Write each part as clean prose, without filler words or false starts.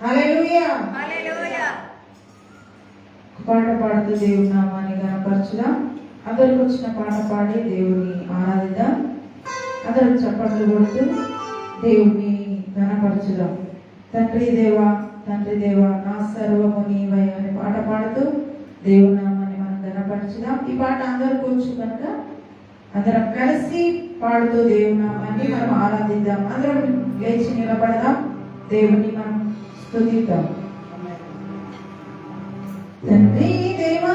హల్లెలూయా పాట పాడుతూ దేవుని నామాన్ని గణపరచుదాం. అందరికి వచ్చిన పాట పాడి దేవుని ఆరాధిద్దాం. అందరం చప్పట్లు కొడుతూ దేవుని గణపరచుదాం. తండ్రి దేవా నా సర్వము నీవై అనే పాట పాడుతూ దేవుని నామాన్ని మనం గణపరచుదాం. ఈ పాట అందరికి వచ్చు కనుక అందరం కలిసి పాడుతూ దేవుని నామాన్ని మనం ఆరాధిద్దాం. అందరం లేచి నిలబడదాం, దేవుని మనం స్తుతిద్దాం. తండ్రి దేవా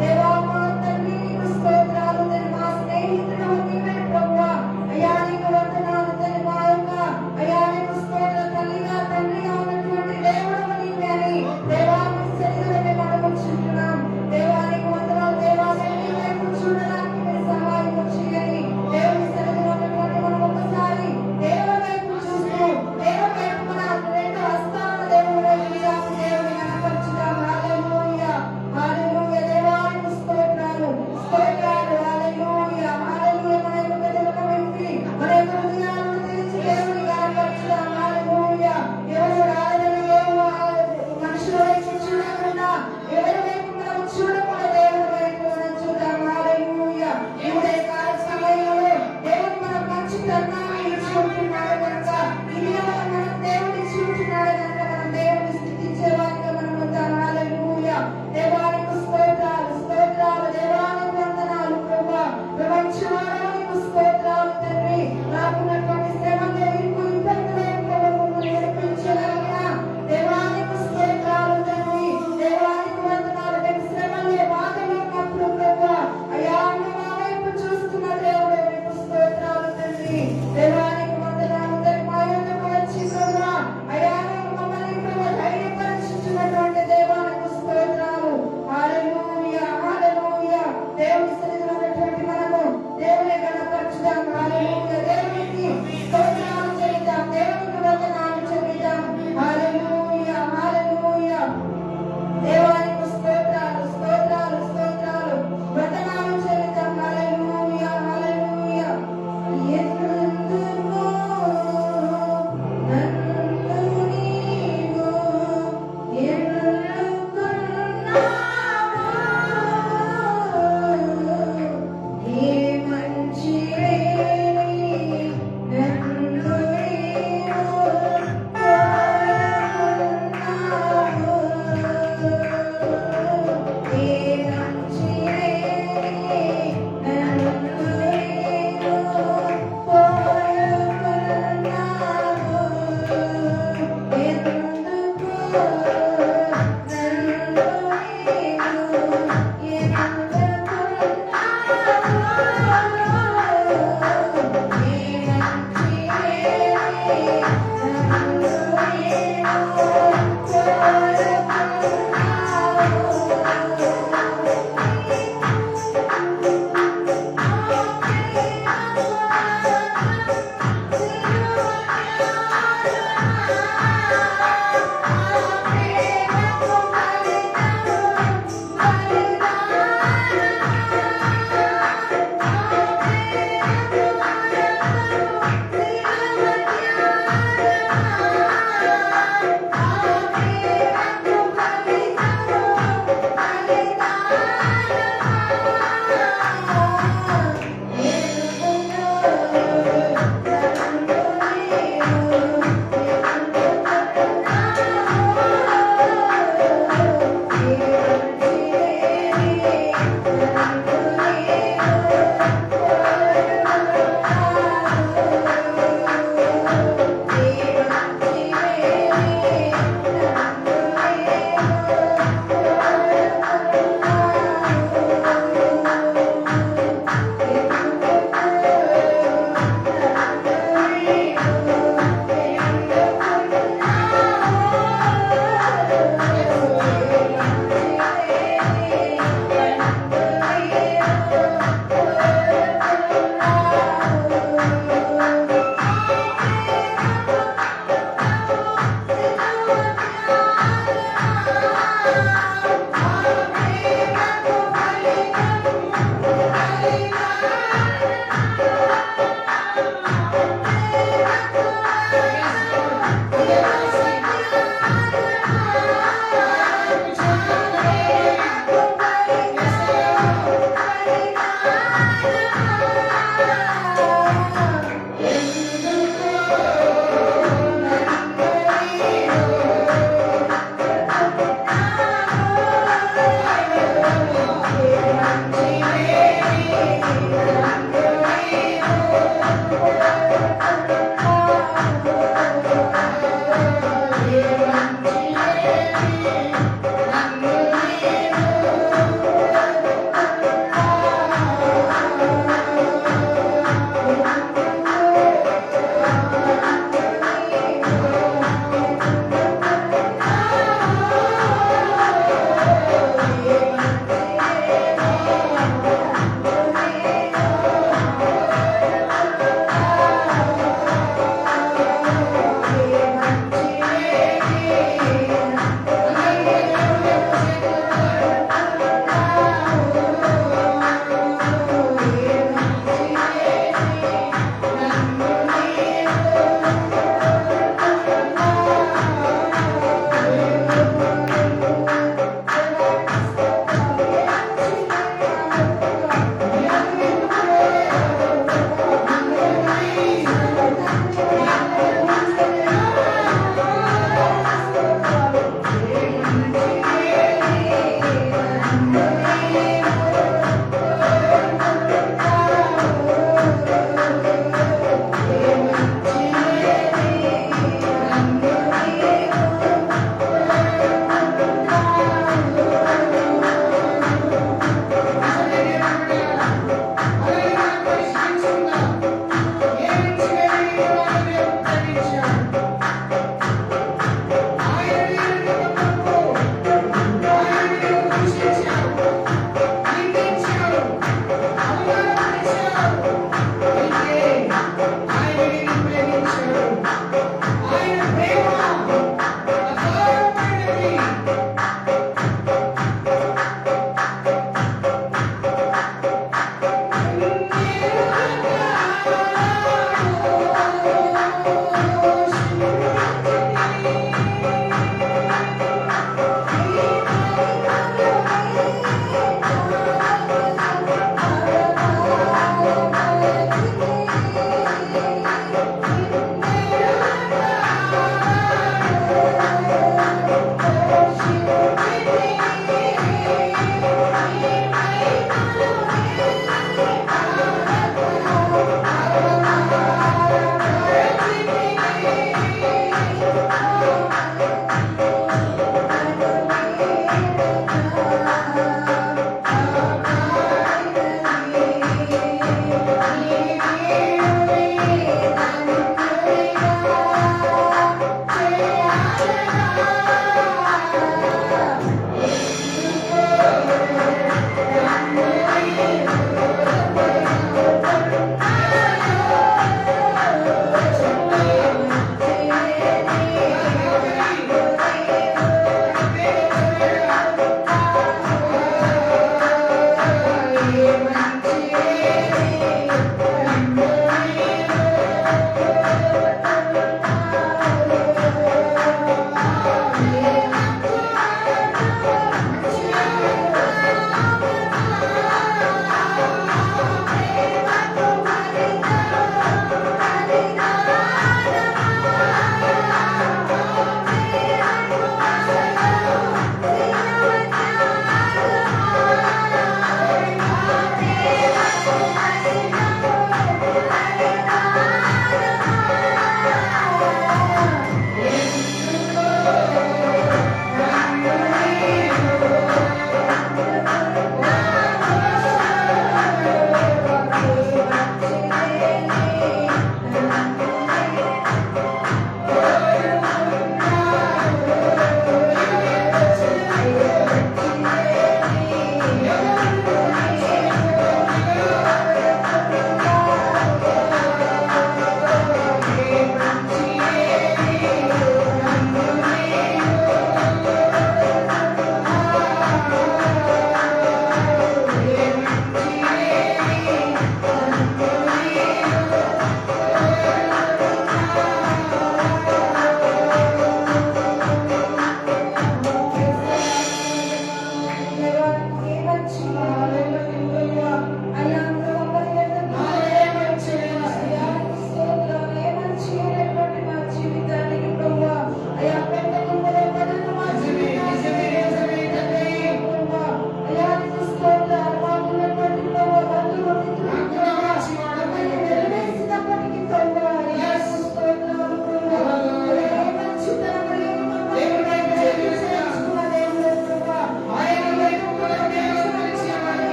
దేవా మా తండ్రి నీకు స్తోత్రాలు తండ్రి. మా స్నేహితుడు నీవే ప్రభువా. అయ్యా నీకు వందనాలు తండ్రి. మా యొక్క అయ్యా నీకు స్తోత్ర తల్లిగా తండ్రిగా ఉన్నటువంటి దేవుడు నీవే అని దేవా నీ సన్నిధిలో మేము అడుగుచుంటున్నాం. దేవా నీకు వందనాలు. దేవా నీ వైపు చూడడానికి మీరు సహాయం చేయండి. దేవుని సన్నిధిలో ఉన్నటువంటి మనం ఒకసారి దేవుని వైపు చూస్తూ దేవుని వైపు మన రెండు హస్తాలను దేవుని వైపు చాపి దేవుని కనపరచుదాం. హల్లెలూయా హల్లెలూయా. దేవా నీకు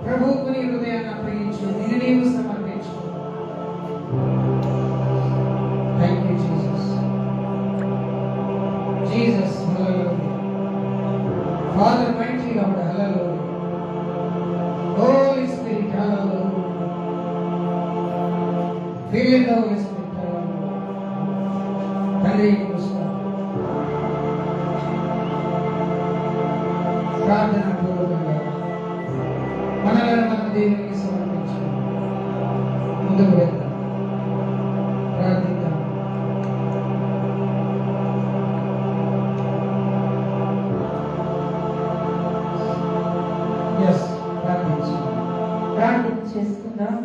ప్రభువుకు నీ హృదయాన్ని అప్పగించు, నిన్ను నీవు సమర్పించు. Thank you Jesus. Jesus, hallelujah. Father mighty Lord, hallelujah. Holy spirit, hallelujah. Fill the holy spirit, hallelujah. తండ్రి ప్రార్థన పూర్వకంగా మనలను మన దేవునికి సమర్పించు. ముందుకు వెళ్దాం, ప్రార్థిద్దాం. ప్రార్థన చేసుకుందాం.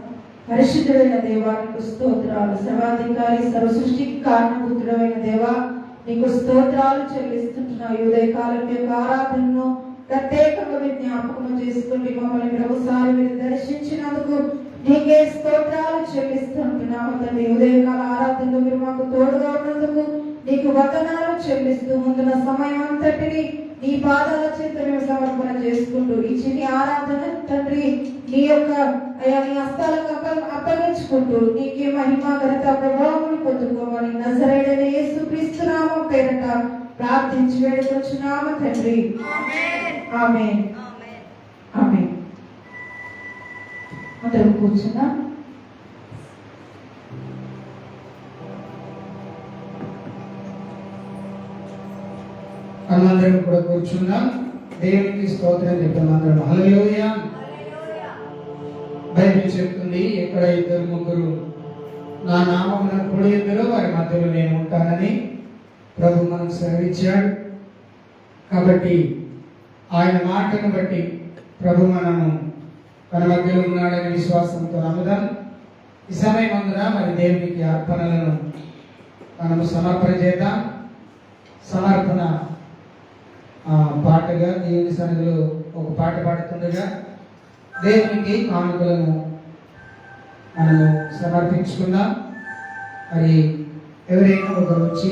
పరిశుద్ధుడైన దేవానికి స్తోత్రాలు. సర్వాధికారి సర్వ సృష్టికి కారణభూతుడైన దేవా, నీకు స్తోత్రాలు చెల్లిస్తుంటున్నావు. ఈ ఉదయకాలం యొక్క ఆరాధనను ప్రత్యేకంగా జ్ఞాపకం చేసుకుని మమ్మల్ని ప్రభుసారి మీరు దర్శించినందుకు నీకే స్తోత్రాలు చెల్లిస్తుంటున్నాము తండ్రి. ఉదయకాల ఆరాధనలో మీరు మాకు తోడుగా ఉన్నందుకు నీకు వందనాలు చెల్లిస్తూ ముందున్న సమయం అంతటిని నీ పాదాల చేత మేము సమర్పణ చేసుకుంటూ ఈ చిన్ని ఆరాధన తండ్రి నీ యొక్క అయా నీ హస్తాలకు అప్పగించుకుంటూ నీకే మహిమ ఘనత ప్రభావం పొందుకోమని నజరేయుడైన యేసుక్రీస్తు నామం పేరట ప్రార్థించి వేడుకొచ్చున్నాము తండ్రి. ఆమేన్. ఆమేన్. అందరం కూర్చున్నాం. అందరం కూడా కూర్చున్నాం. దేవునికి స్తోత్రం చెప్తాం అందరం. హల్లెలూయా. బైబిల్ చెప్తుంది, ఎక్కడ ఇద్దరు ముగ్గురు నా నామమున కూడి ఉందురో వారి మధ్యలో నేను ఉంటానని ప్రభు మనకు సెలవిచ్చాడు. కాబట్టి ఆయన మాటను బట్టి ప్రభు మనము మన మధ్యలో ఉన్నాడని విశ్వాసంతో నమ్ముదాం. ఈ సమయం అందున మరి దేవునికి అర్పణలను మనము సమర్పణ చేద్దాం. సమర్పణ పాటగా దేవుని సన్నిధిలో ఒక పాట పాడుతుండగా దేవునికి కానుకలను మనము సమర్పించుకుందాం. మరి ఎవరైనా ఒకరు వచ్చి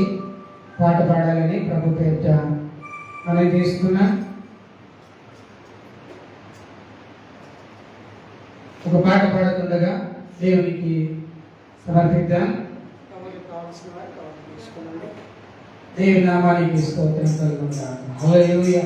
పాట పాడాలని ప్రభు పేరిట మనం చేస్తున్నాం. ఒక పాట పాడుతుండగా దేవునికి సమర్పిద్దాం. దేవుని నామానికి స్తోత్రం కలుగునుగాక. హల్లెలూయా.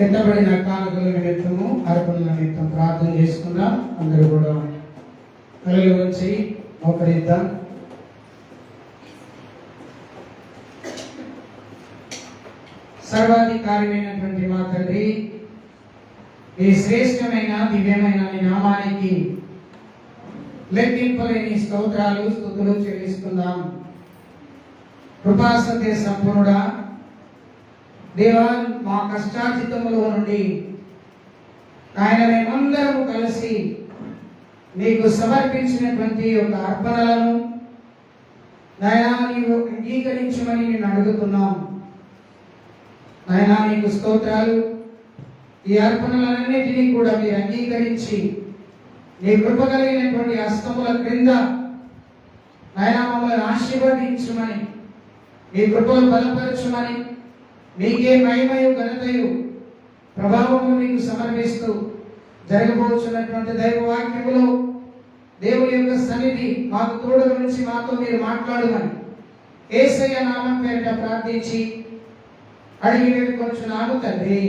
ఎత్తబడిన కానుకల నిమిత్తము అర్పణల నిమిత్తం ప్రార్థన చేసుకుందాం. అందరూ కూడా కళ్ళు వచ్చి మోకరిద్దాం. సర్వాధికారమైనటువంటి మా తండ్రి, ఈ శ్రేష్టమైన దివ్యమైన నీ నామానికి లెక్కింపలేని స్తోత్రాలు స్తుతులు చెల్లిస్తున్నాం. కృపా సత్య సంపూర్ణుడా, దేవా, మా కష్టార్జితములో నుండి ఆయన మేమందరము కలిసి నీకు సమర్పించినటువంటి ఒక అర్పణలను నాయనా నీవు అంగీకరించమని నేను అడుగుతున్నాం. నాయనా నీకు స్తోత్రాలు. ఈ అర్పణలన్నిటినీ కూడా మీరు అంగీకరించి నీ కృప కలిగినటువంటి హస్తముల క్రింద నాయనా మమ్మల్ని ఆశీర్వదించమని, నీ కృపను బలపరచమని, నీకే మహిమయు ఘనతయు ప్రభావము మీకు సమర్పిస్తూ జరగబోతున్నటువంటి దైవ వాక్యములో దేవుని యొక్క సన్నిధి మాకు తోడు నుంచి మాతో మీరు మాట్లాడమని యేసయ్య నామం పేరిట ప్రార్థించి అడిగి వేడుకొనుచున్నాము తండ్రి.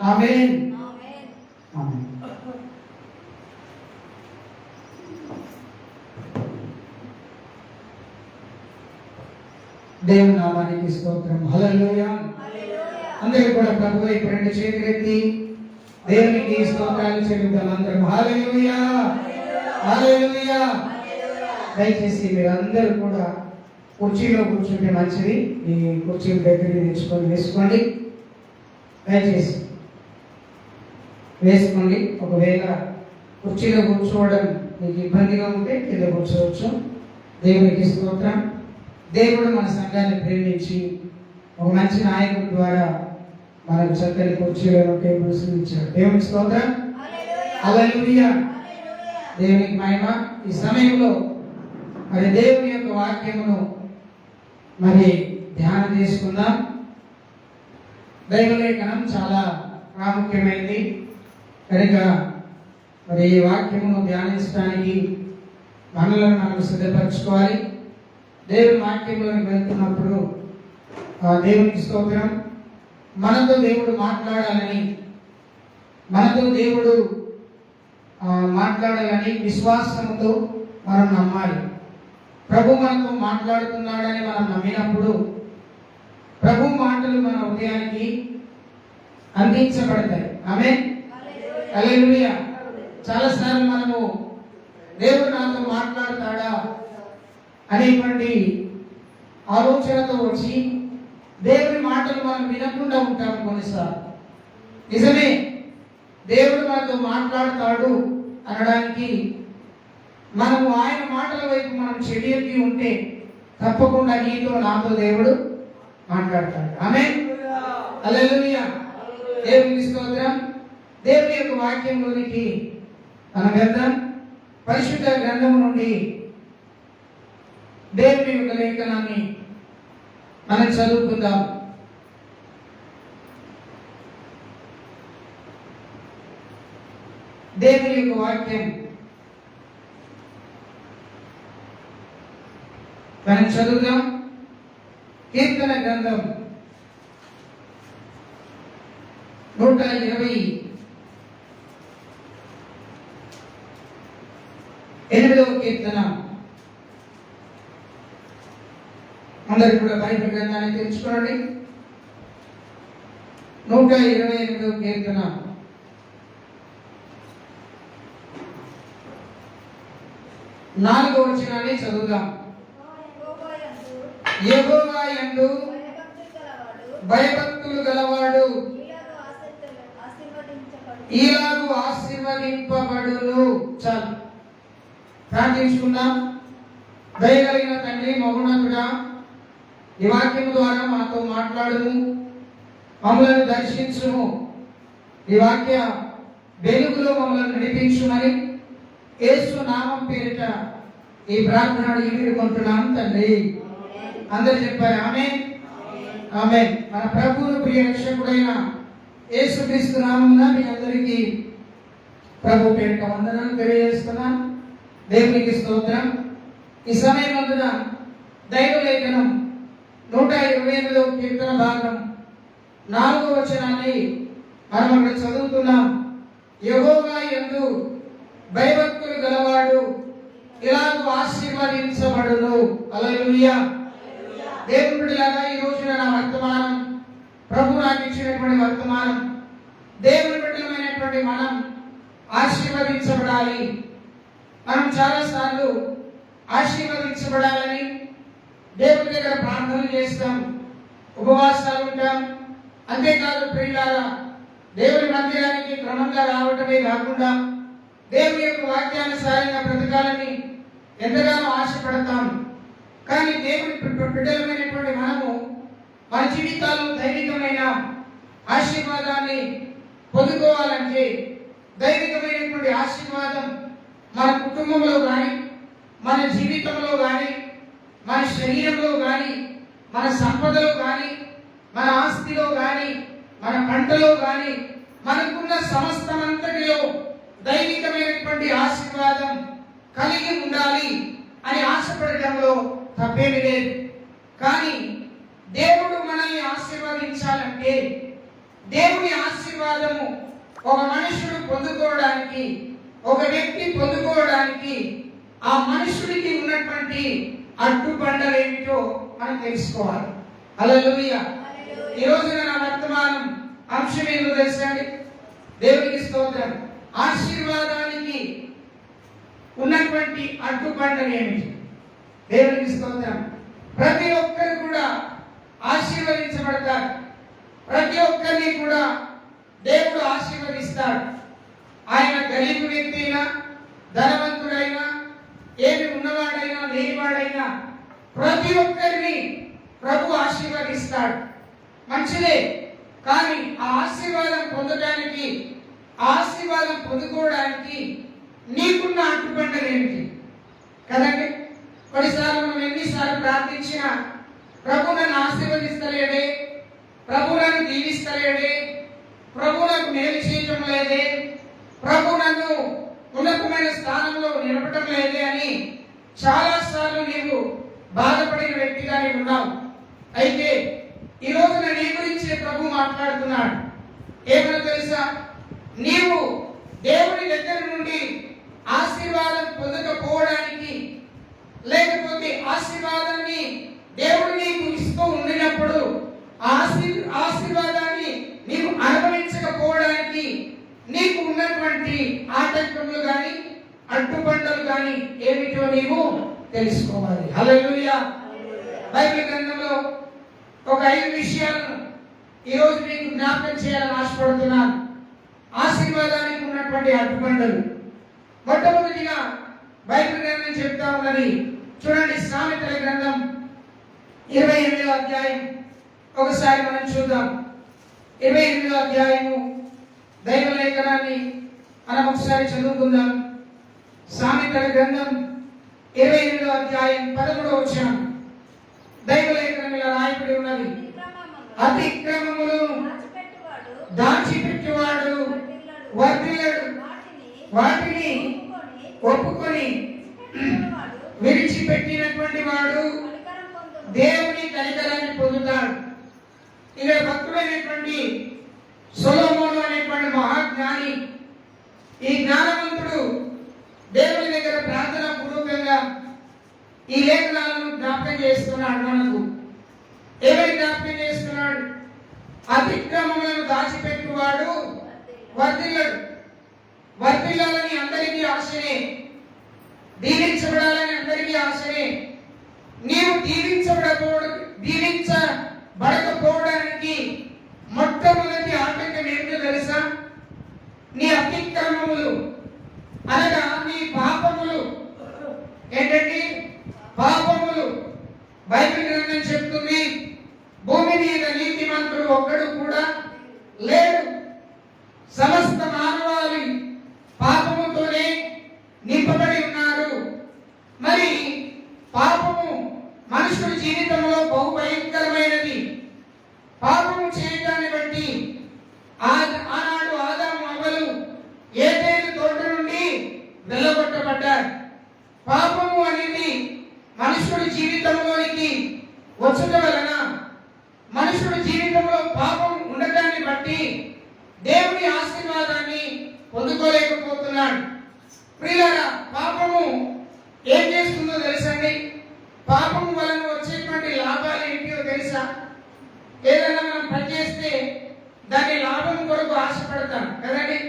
ఆమేన్. ఆమేన్. దేవుని నామానికి స్తోత్రం. హల్లెలూయా. అందరూ కూడా ప్రభు వైపు రెండు చేతులెత్తి దేవునికి స్తోత్రాలు చెల్లిద్దాం. అందరం హల్లెలూయా, హల్లెలూయా. దయచేసి మీరు అందరూ కూడా కుర్చీలో కూర్చుంటే మంచిది. ఈ కుర్చీల దగ్గరికి తెచ్చుకొని వేసుకోండి. దయచేసి వేసుకోండి. ఒకవేళ కుర్చీలో కూర్చోవడం మీకు ఇబ్బందిగా ఉంటే కింద కూర్చోవచ్చు. దేవునికి స్తోత్రం. దేవుడు మన సంఘాన్ని ప్రేమించి ఒక మంచి నాయకుడి ద్వారా మనకు చక్కని కుర్చీలను టేబుల్స్ ఇచ్చాడు. దేవునికి స్తోత్రం. హల్లెలూయా. దేవునికి మహిమ. ఈ సమయంలో మరి దేవుని యొక్క వాక్యమును మరి ధ్యానం చేసుకుందాం. దైవలేఖనం చాలా ప్రాముఖ్యమైనది కనుక మరి ఈ వాక్యమును ధ్యానించడానికి మనలను మనకు సిద్ధపరచుకోవాలి. దేవుని వాక్యంలోకి వెళ్తున్నప్పుడు దేవునికి స్తోత్రం, మనతో దేవుడు మాట్లాడాలని, మనతో దేవుడు మాట్లాడాలని విశ్వాసంతో మనం నమ్మాలి. ప్రభు మనతో మాట్లాడుతున్నాడని మనం నమ్మినప్పుడు ప్రభు మాటలు మన హృదయానికి అందించబడతాయి. ఆమేన్. హల్లెలూయా. చాలాసార్లు మనము దేవుడు నాతో మాట్లాడతాడా అనేటువంటి ఆలోచనతో వచ్చి దేవుని మాటలు మనం వినకుండా ఉంటాం. కొన్నిసార్లు నిజమే, దేవుడు మనతో మాట్లాడతాడు అనడానికి మనము ఆయన మాటల వైపు మనం చెవియొగ్గి ఉంటే తప్పకుండా నీతో నాతో దేవుడు మాట్లాడతాడు. ఆమేన్. హల్లెలూయా. దేవునికి స్తోత్రం. దేవుని యొక్క వాక్యంలోనికి మన గ్రంథం, పరిశుద్ధ గ్రంథం నుండి దేవుని యొక్క లేఖనాన్ని మనం చదువుకుందాం. దేవుని యొక్క వాక్యం మనం చదువుదాం. కీర్తన గ్రంథం 128వ కీర్తన. అందరు కూడా బైబిల్ గ్రంథాన్ని తెరుచుకోండి. 128వ కీర్తన 4వ వచనాన్ని చదువుదాం. యెహోవా యందు భయభక్తులు గలవాడు ఈలాగు ఆశీర్వదింపబడును. చాలు, ప్రార్థించుకుందాం. దయగలిగిన తండ్రి, మహోన్నతుడా, ఈ వాక్యం ద్వారా మాతో మాట్లాడుము, మమ్మల్ని దర్శించుము, ఈ వాక్య వెలుగులో మమ్మల్ని నడిపించుమని యేసు నామం పేరిట ఈ ప్రార్థన వేడుకుంటున్నాం తండ్రి. అందరు చెప్పారు ఆమేన్. ఆమేన్. మన ప్రభువును ప్రియ రక్షకుడైన యేసుక్రీస్తు నామమున మీ అందరికీ ప్రభు పేరిట వందనాలు తెలియజేస్తున్నాను. దేవునికి స్తోత్రం. ఈ సమయమందున దైవ లేఖనం 128వ కీర్తన భాగం 4వ వచనాన్ని మనం అక్కడ చదువుతున్నాం. యెహోవా యందు భయభక్తులు గలవాడు ఇలాగూ ఆశీర్వదించబడును. హల్లెలూయా. దేవుని బిడ్డలారా, ఈ రోజున నా వర్తమానం, ప్రభు నాకు ఇచ్చినటువంటి వర్తమానం, దేవుని బిడ్డలమైనటువంటి మనం ఆశీర్వదించబడాలి. మనం చాలాసార్లు ఆశీర్వదించబడాలని దేవుని దగ్గర ప్రార్థనలు చేస్తాం, ఉపవాసాలు ఉంటాం. అంతేకాదు ప్రియులారా, దేవుని మందిరానికి క్రమంగా రావటమే కాకుండా దేవుని యొక్క వాక్యానుసారంగా బ్రతకాలని ఎంతగానో ఆశపడతాం. కానీ దేవుని బిడ్డలమైనటువంటి మనము మన జీవితాల్లో దైవికమైన ఆశీర్వాదాన్ని పొందుకోవాలంటే, దైవికమైనటువంటి ఆశీర్వాదం మన కుటుంబంలో కానీ, మన జీవితంలో కానీ, మన శరీరంలో కానీ, మన సంపదలో కానీ, మన ఆస్తిలో కానీ, మన పంటలో కానీ, మనకున్న సమస్తమంతటిలో దైవికమైనటువంటి ఆశీర్వాదం కలిగి ఉండాలి అని ఆశపడటంలో తప్పేమీ లేదు. కానీ దేవుడు మనల్ని ఆశీర్వదించాలంటే, దేవుని ఆశీర్వాదము ఒక మనుషుడు పొందుకోవడానికి, ఒక వ్యక్తి పొందుకోవడానికి ఆ మనుషుడికి ఉన్నటువంటి అడ్డుబండలు ఏమిటో మనం తెలుసుకోవాలి. హల్లెలూయా. ఈ రోజున నా వర్తమానం అంశం ఏంటో తెలుసండి? దేవునికి స్తోత్రం. ఆశీర్వాదానికి ఉన్నటువంటి అడ్డుబండలు ఏమిటి? దేవునికి స్తోత్రం. ప్రతి ఒక్కరు కూడా ఆశీర్వదించబడతారు. ప్రతి ఒక్కరిని కూడా దేవుడు ఆశీర్వదిస్తాడు. ఆయన గరీబు వ్యక్తి అయినా, ధనవంతుడైనా, ఏమి ఉన్నవాడైనా లేనివాడైనా ప్రతి ఒక్కరిని ప్రభు ఆశీర్వదిస్తాడు. మంచిదే. కానీ ఆ ఆశీర్వాదం పొందడానికి, ఆశీర్వాదం పొందుకోవడానికి నీకున్న అడ్డుబండలు ఏమిటి? కదండి. కొన్నిసార్లు మనం ఎన్నిసార్లు ప్రార్థించినా ప్రభు నన్ను ఆశీర్వదిస్తలేడే, ప్రభు నన్ను దీవిస్తలేడే, ప్రభు నాకు మేలు చేయటం లేదే, ప్రభు నన్ను ఉన్నతమైన స్థానంలో నిలపటం లేదే అని చాలాసార్లు నీవు బాధపడిన వ్యక్తిగా నీవు ఉన్నావు. అయితే ఈ రోజున నీ గురించే ప్రభు మాట్లాడుతున్నాడు. ఏమన్నా తెలుసా? నీవు దేవుని దగ్గర నుండి ఆశీర్వాదం పొందకపోవడానికి, లేకపోతే ఆశీర్వాదాన్ని దేవుడు నీకు ఇస్తూ ఉండినప్పుడు ఆశీర్వాదాన్ని నీవు అనుభవించకపోవడానికి నీకు ఉన్నటువంటి ఆటంకములు కానీ, అడ్డుబండలు కానీ ఏమిటో నీవు తెలుసుకోవాలి. హల్లెలూయా. బైబిల్ గ్రంథంలో ఒక 5 విషయాలను ఈరోజు మీకు జ్ఞాపకం చేయాలని ఆశపడుతున్నాను. ఆశీర్వాదానికి ఉన్నటువంటి అడ్డుబండలు. మొట్టమొదటిగా బైబిల్ గ్రంథం చెప్తా ఉన్నది. చూడండి, సామెతల గ్రంథం 28వ అధ్యాయం ఒకసారి మనం చూద్దాం. 28వ అధ్యాయము దైవ లేఖనాన్ని మనం ఒకసారి చదువుకుందాం. సామెతల గ్రంథం 28వ అధ్యాయం 11వ వచనం దైవ లేఖనం ఇలా రాయబడి ఉన్నది. అతిక్రమములు దాచిపెట్టువాడు వర్ధిల్లడు, వాటిని ఒప్పుకొని విడిచిపెట్టినటువంటి వాడు దేవుని కనికరాన్ని పొందుతాడు. ఇక్కడ భక్తుడైనటువంటి సొలొమోను అనేటువంటి మహాజ్ఞాని, ఈ జ్ఞానవంతుడు దేవుని దగ్గర ప్రార్థన పూర్వకంగా ఈ లేఖనాలను జ్ఞాపకం చేస్తున్నాడు. మనకు ఏమని జ్ఞాపకం చేస్తున్నాడు? అతిక్రమములను దాచిపెట్టువాడు వర్ధిల్లడు. వర్ధిల్లాలని అందరికీ ఆశనే, దీవించబడాలని అందరికీ ఆశనే. నీవు దీవించబడకపోవడానికి మొట్టమొదటి ఆటంకం ఏంటో తెలుసా? నీ అతిక్రమములు అనగా నీ పాపములు. ఏంటండి? పాపములు. బైబిల్ గ్రంథం చెప్తుంది, భూమి మీద నీతిమంతుడు ఒక్కడు కూడా లేడు. సమస్త మానవాళి పాపముతోనే నింపబడి ఉన్నారు. మరి పాపము మనుషుడి జీవితంలో బహు భయంకరమైనది. పాపము చేయడాన్ని బట్టి ఆనాడు ఆదాము అవ్వలు ఏదైనా తోట నుండి వెళ్ళగొట్టబడ్డారు. పాపము అనేది మనుషుడి జీవితంలోనికి వచ్చుట వలన మనుషుడి జీవితంలో పాపం ఉండటాన్ని బట్టి దేవుని ఆశీర్వాదాన్ని పొందుకోలేకపోతున్నాడు. ప్రియులారా, పాపము ఏం చేస్తుందో తెలుసండి? పాపము వలన వచ్చేటువంటి లాభాలు ఏంటో తెలుసా? ఏదైనా మనం పని చేస్తే దాని లాభం కొరకు ఆశపడతాం కదండి.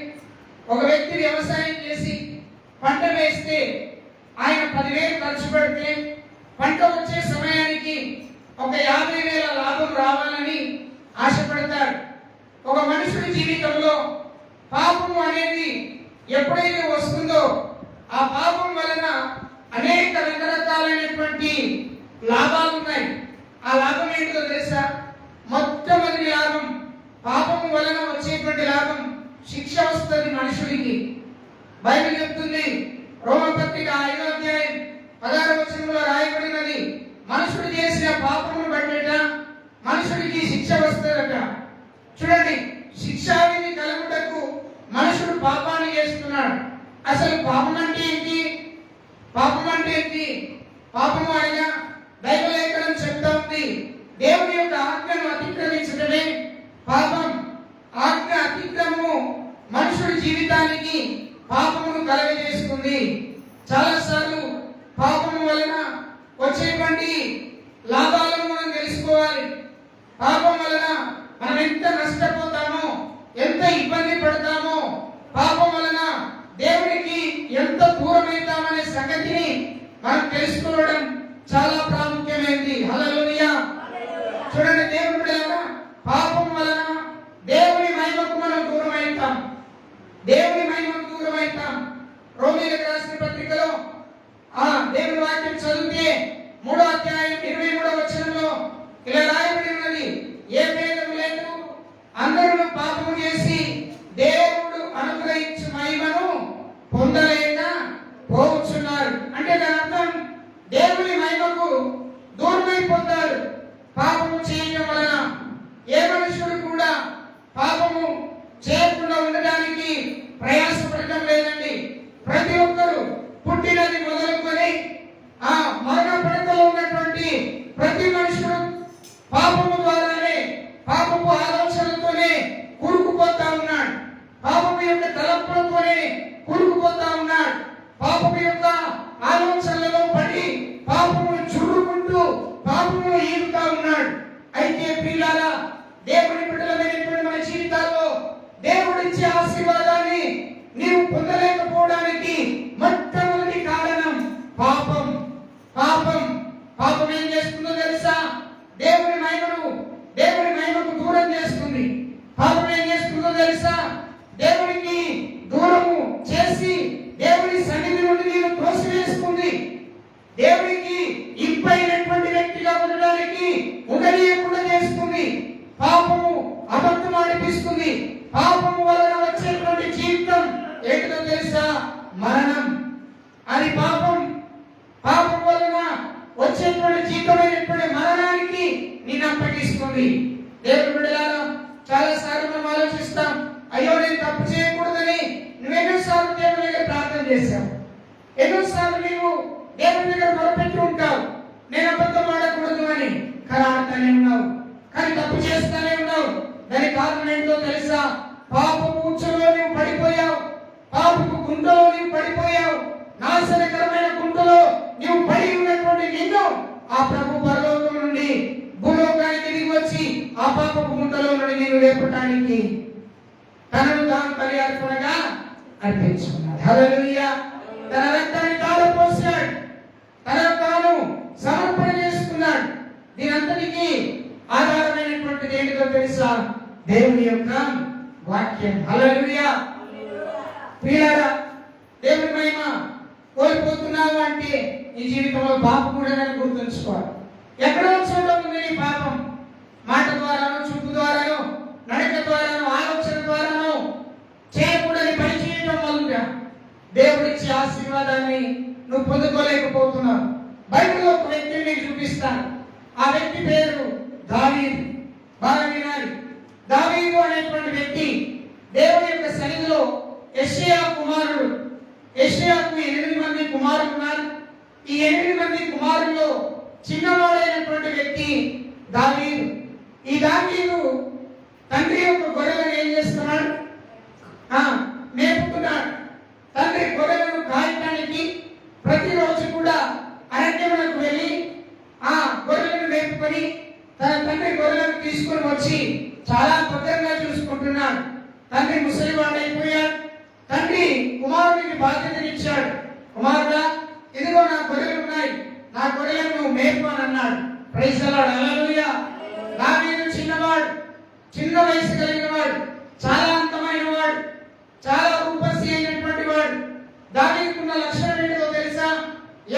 ఒక వ్యక్తి వ్యవసాయం చేసి పంట వేస్తే ఆయన 10,000 ఖర్చు పెడితే పంట వచ్చే సమయానికి ఒక 50,000 లాభం రావాలని ఆశపడతారు. ఒక మనుషుడి జీవితంలో పాపము అనేది ఎప్పుడైతే వస్తుందో ఆ పాపం వలన అనేక రకరకాలైనటువంటి లాభాలు ఉన్నాయి. ఆ లాభం ఏంటో తెలుసా? మొట్టమొదటి లాభం, పాపము వలన వచ్చేటువంటి లాభం శిక్ష వస్తుంది మనుషుడికి. బైబిల్ చెప్తుంది, రోమపత్రిక 5వ అధ్యాయం 16వ వచనంలో రాయబడినది, మనుషుడు చేసిన పాపమును బట్టేట మనుషుడికి శిక్ష వస్తుందట. చూడండి, శిక్షావిధి కలుగుటకు మనుషుడు పాపాన్ని చేస్తున్నాడు. అసలు పాపం అంటే ఏంటి? పాపం అంటే ఏంటి? పాపము అనగా దైవ లేఖనం చెప్తా ఉంది, దేవుని యొక్క ఆజ్ఞను అతిక్రమించడమే పాపం. ఆజ్ఞ అతిక్రమము మనుషుడి జీవితానికి పాపమును కలగజేస్తుంది. చాలాసార్లు పాపము వలన వచ్చేటువంటి లాభాలను మనం తెలుసుకోవాలి. పాపం వలన మనం ఎంత నష్టపోతామో, ఎంత ఇబ్బంది పడతామో, పాపం వలన దేవునికి ఎంత దూరమవుతామనే సంగతిని మనం తెలుసుకోవడం చాలా ప్రాముఖ్యమైనది. హల్లెలూయా. చూడండి, దేవుడు పాపం వలన దేవుని మహిమకు మనం దూరం అవుతాం. దేవుని మహిమకు దూరం అవుతాం. రోమీయులకు రాసిన పత్రికలో దేవుని వాక్యం చదివితే 3వ అధ్యాయం 23వ వచనంలో ఇలా రాయబడి ఉన్నది, ఏ భేదం లేదు, అందరూ పాపము చేసి దేవుడు అనుగ్రహించు మహిమను పొందలేక పోవచ్చున్నారు. అంటే దాని అర్థం దేవుని మహిమకు దూరమైపోతారు పాపము చేయడం వలన. ఏ మనుషుడు కూడా పాపము చేయకుండా ఉండడానికి ప్రయాసపడటం లేదండి. ప్రతి ఒక్కరు పుట్టినది మొదలుకొని మరణ పడకలో ఉన్నటువంటి ప్రతి మనుషుడు పాపము ద్వారానే, పాపపు ఆలోచనలతోనే కూరుకుపోతా ఉన్నాడు. పాపము యొక్క తలంపులతోనే కూరుకుపోతా ఉన్నాడు. పాపము యొక్క ఆలోచనలలో పడి పాపమును చురుకుంటూ పాపమును ఈడుతా ఉన్నాడు. అయితే పిల్లారా, దేవుని బిడ్డలమైనటువంటి మన జీవితాల్లో దేవుడిచ్చే ఆశీర్వాదాన్ని నీవు పొందలేకపోవడానికి మొట్టమొదటి కారణం పాపం. పాపం పాపం ఏం చేస్తుందో తెలుసా? దేవుని మహిమకు దూరం చేస్తుంది. పాపం ఏం చేస్తుందో తెలుసా? దేవునికి దూరము చేసి దేవుని సన్నిధి నుండి నీవు త్రోసివేస్తుంది. తీసుకుంది. దేవుని బిడ్డలారా, చాలా సార్లు మనం ఆలోచిస్తాం, అయ్యో నేను తప్పు చేయకూడదని నువ్వెన్నోసార్లు దేవుని దగ్గర ప్రార్థన చేశావు, ఎన్నోసార్లు నీవు దేవుని దగ్గర మొరపెట్టి ఉంటావు, నేను అబద్ధం ఆడకూడదు అని. కానీ ఆడతానే ఉన్నావు, కానీ తప్పు చేస్తానే ఉన్నావు. దానికి కారణం ఏంటో తెలుసా? పాపపు ఉచ్చులో నీవు పడిపోయావు, పాపపు గుంటలో నీవు పడిపోయావు. నాశనకరమైన గుంటలో నీవు పడి ఉన్నటువంటి నిన్ను ఆ ప్రభు పరలోకం నుండి భూలోకానికి దిగి వచ్చి ఆ పాపపు గుంటలో నుండి నేను లేపటానికి తనను తాను బలియార్పణగా అర్పించుకున్నాడు. హల్లెలూయా. తన రక్తాన్ని తాళపోసాడు, తనను తాను సమర్పణ చేసుకున్నాడు. దీనంతటికీ ఆధారమైనటువంటిది ఏంటో తెలుసా? దేవుని యొక్క వాక్యం. హల్లెలూయా. ప్రియులారా, దేవుని మహిమ కోల్పోతున్నావు అంటే నీ జీవితంలో పాపం కూడా గుర్తుంచుకోవాలి. ఎక్కడో చోట ఉంది నీ పాపం. మాట ద్వారాను, చూపు ద్వారాను, నడక ద్వారాను, ఆలోచన ద్వారాను చేయకూడని పని చేయటం వల్ల దేవుడిచ్చే ఆశీర్వాదాన్ని నువ్వు పొందుకోలేకపోతున్నావు. బైబిల్లో ఒక వ్యక్తిని నీకు చూపిస్తాను. ఆ వ్యక్తి పేరు దావీదు. బాగా వినాలి. దావీదు అనేటువంటి వ్యక్తి దేవుని యొక్క సన్నిధిలో యెషయా కుమారుడు. యెషయాకు 8 మంది కుమారులు ఉన్నారు. ఈ 8 మంది కుమారుల్లో చిన్నవాడైనటువంటి వ్యక్తి దావీదు. ఈ దావీదు తండ్రి యొక్క గొర్రెలను ఏం చేస్తున్నాడు? మేపుతున్నాడు. తండ్రి గొర్రెలను కాయటానికి ప్రతిరోజు కూడా అరణ్యములకు వెళ్ళి ఆ గొర్రెలను మేపుకొని తన తండ్రి గొర్రెలను తీసుకొని వచ్చి చాలా భద్రంగా చూసుకుంటున్నాడు. తండ్రి ముసలివాడైపోయాడు. తండ్రి కుమారుడికి బాధ్యతనిచ్చాడు. కుమారుడా, ఇదిగో నా గొర్రెలు ఉన్నాయి, నా గొర్రెలను నువ్వు మేపు అని అన్నాడు. Praise the Lord. హల్లెలూయా. దావీదు చిన్నవాడు, చిన్న వయసు కలిగిన వాడు, చాలా అందమైన వాడు, చాలా రూపసి అయినటువంటి వాడు. దావీదుకున్న లక్షణం ఏంటో తెలుసా?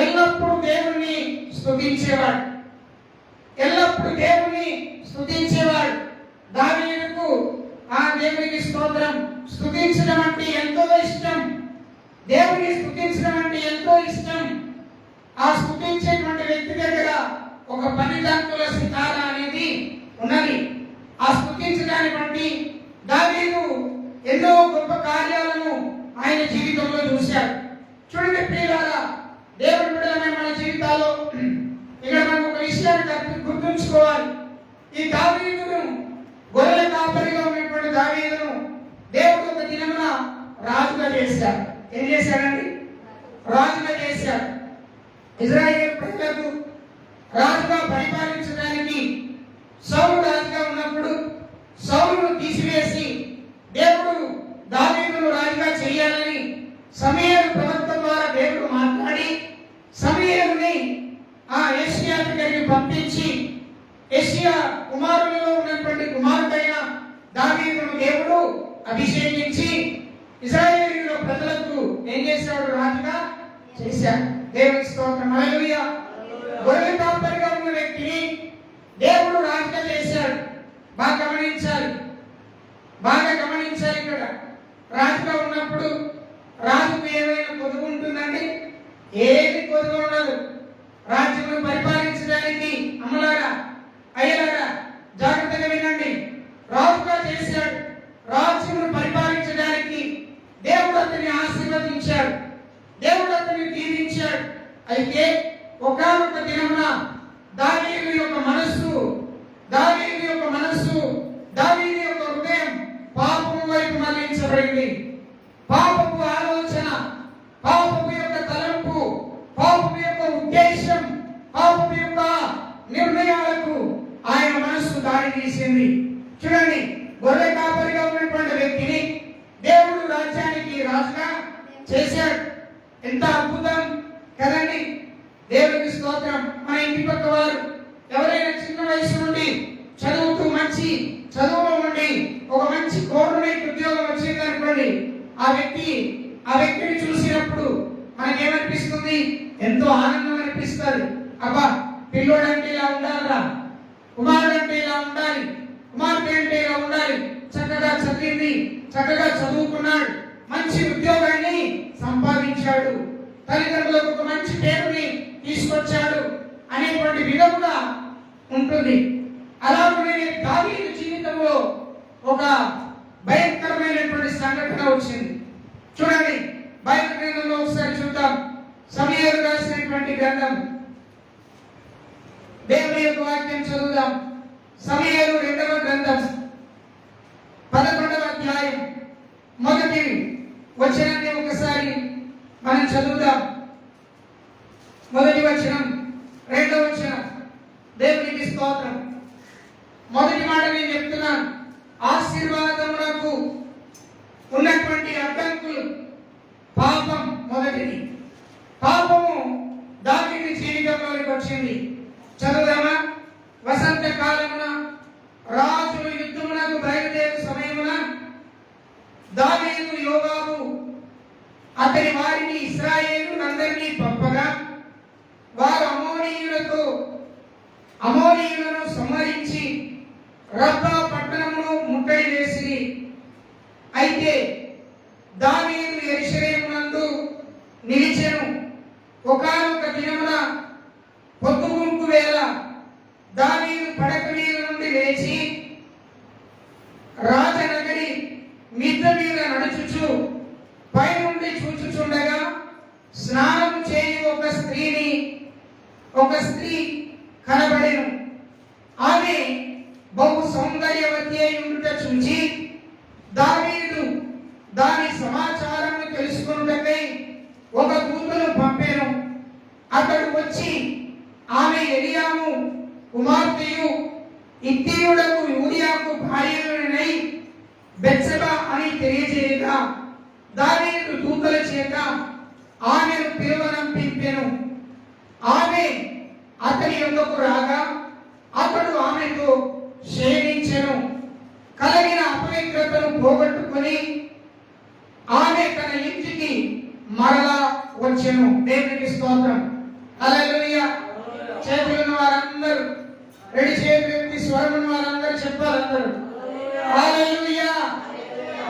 ఎల్లప్పుడూ దేవుణ్ణి స్తుతించేవాడు, ఎల్లప్పుడూ దేవుణ్ణి స్తుతించేవాడు. దావీదుకు ఆ దేవునికి స్తోత్రం, స్తుతించడం అంటే ఎంతో ఇష్టం. దేవుని స్తుతించడం అంటే ఎంతో ఇష్టం. ఆ స్తుతించేటువంటి వ్యక్తి దగ్గర ఒక 10 దంతుల సితార అనేది ఉన్నది. ఆ స్తుతించడాన్ని బట్టి దావీదు ఎన్నో గొప్ప కార్యాలను ఆయన జీవితంలో చూశాడు. చూడండి ప్రియులారా, దేవుని బిడ్డలమైన మన జీవితాల్లో ఇక్కడ మనం ఒక విషయాన్ని గుర్తుంచుకోవాలి. ఈ దావీదును, గొర్రెల కాపరిగా ఉన్నటువంటి దావీదును దేవుడు ఒక దినమున రాజుగా చేశాడు. ఏం చేశాడండి? రాజుగా చేశాడు. ఇశ్రాయేలు ప్రజలకు రాజుగా పరిపాలించడానికి సౌలు రాజుగా ఉన్నప్పుడు సౌలును తీసివేసి దేవుడు దావీదును రాజుగా చేయాలని సమూయేలు ప్రవక్త ద్వారా దేవుడు మాట్లాడి సమూయేలుని యెషయా దగ్గరికి పంపించి యెషయా కుమారులలో ఉన్నటువంటి కుమారుడైన దావీదును దేవుడు అభిషేకించి ఇశ్రాయేలీయుల ప్రజలకు ఏం చేశాడు? రాజుగా చేశాడు. దేవునికి స్తోత్రం. హల్లెలూయా. గొర్రెల కాపరిగా ఉన్న వ్యక్తిని దేవుడు రాజుగా చేశాడు. బాగా గమనించాలి, బాగా గమనించాలి. ఇక్కడ రాజుగా ఉన్నప్పుడు రాజుకు ఏమైనా కొదువు ఉంటుందండి? ఏది కొదువు ఉండదు. రాజ్యమును పరిపాలించడానికి అమ్మలారా, అయ్యలారా జాగ్రత్తగా వినండి. రాజుగా చేశాడు. రాజ్యమును పరిపాలించడానికి దేవుడు అతన్ని ఆశీర్వదించాడు, దేవుడు అతన్ని దీవించాడు. అయితే ఒకానొక దినమున దావీదు యొక్క మనస్సు, దావీదు యొక్క హృదయం పాపము వైపు మళ్లించబడింది. పాపపు ఆలోచన, పాపపు యొక్క తలంపు, పాపపు యొక్క ఉద్దేశం, పాపపు యొక్క నిర్ణయాలకు ఆయన మనస్సు దారి తీసింది. చూడండి, గొర్రె కాపరిగా ఉన్నటువంటి వ్యక్తిని దేవుడు రాజ్యానికి రాజుగా చేశాడు. ఎంత అద్భుతం కదండి. దేవునికి స్తోత్రం. మన ఇంటి పక్క వారు ఎవరైనా చిన్న వయసు నుండి చదువుతూ మంచి చదువులో ఉండి ఒక మంచి గవర్నమెంట్ ఉద్యోగం వచ్చింది అనుకోండి, ఆ వ్యక్తిని చూసినప్పుడు మనకేమనిపిస్తుంది? ఎంతో ఆనందం అనిపిస్తుంది. అబ్బా, పిల్లోడు అంటే ఇలా ఉండాలిరా, కుమారుడు అంటే ఇలా ఉండాలి, కుమార్తె అంటే ఇలా ఉండాలి, చక్కగా చదివింది, చక్కగా చదువుకున్నాడు, మంచి ఉద్యోగాన్ని సంపాదించాడు, తల్లిదండ్రులకు ఒక మంచి పేరుని తీసుకొచ్చాడు అనేటువంటి విధంగా ఉంటుంది. అలాగే దావీదు జీవితంలో ఒక భయంకరమైనటువంటి సంఘటన వచ్చింది. చూడండి, బైబిల్ గ్రంథంలో ఒకసారి చూద్దాం. సమూయేలు రాసినటువంటి గ్రంథం, దేవుని యొక్క వాక్యం చదువుదాం. సమూయేలు 2వ గ్రంథం 11వ అధ్యాయం 1వ వచనాన్ని ఒకసారి మనం చదువుదాం. 1వ వచనం, 2వ వచనం. దేవునికి స్తోత్రం. మొదటి మాట నేను చెప్తున్నాను, ఆశీర్వాదమునకు ఉన్నటువంటి అడ్డంకులు పాపం. మొదటిది పాపము దావీదు జీవితంలోకి వచ్చింది. చదువుదామా? వసంత కాలమున రాజులు యుద్ధమునకు బయలుదేరు సమయమున దావీదు యోవాబు అతని వారిని ఇశ్రాయేలునందరినీ పంపగా వారు అమోనీయులను సంహరించి రబ్బా పట్టణమును ముట్టడి వేసిరి. అయితే దావీదు యెరూషలేమునందు నిలిచెను. ఒకానొక దినమున పొద్దుగుంకు వేళ దావీదు పడక మీద నుండి లేచి రాజనగరి మిద్ద మీద నడుచుచు పై నుండి చూచుచుండగా స్నానం చేయి ఒక స్త్రీ కనబడెను. ఆమె బహు సౌందర్యవతి అయి ఉండుట చూచి దావీదు దాని సమాచారము తెలుసుకొనుటకై ఒక దూతను పంపెను. అతడు వచ్చి ఆమె ఎలియాము కుమార్తెయు ఇత్తీయుడకు యూరియాకు భార్యనై బెత్షెబా అని తెలియజేయగా దావీదు దూతల చేత ఆమెను పిలువనంపింపెను. ఆమె అతని యొద్దకు రాగా అతడు ఆమెతో శయనించెను. కలిగిన అపవిత్రతను పోగొట్టుకొని ఆమె తన ఇంటికి మరలా వచ్చెను. దేవునికి స్తోత్రం. హల్లెలూయా. చేతులున్న వారందరూ, రెడీ చేతులు స్వరం ఉన్న వారందరూ చెప్పాలి. అందరూ హల్లెలూయా.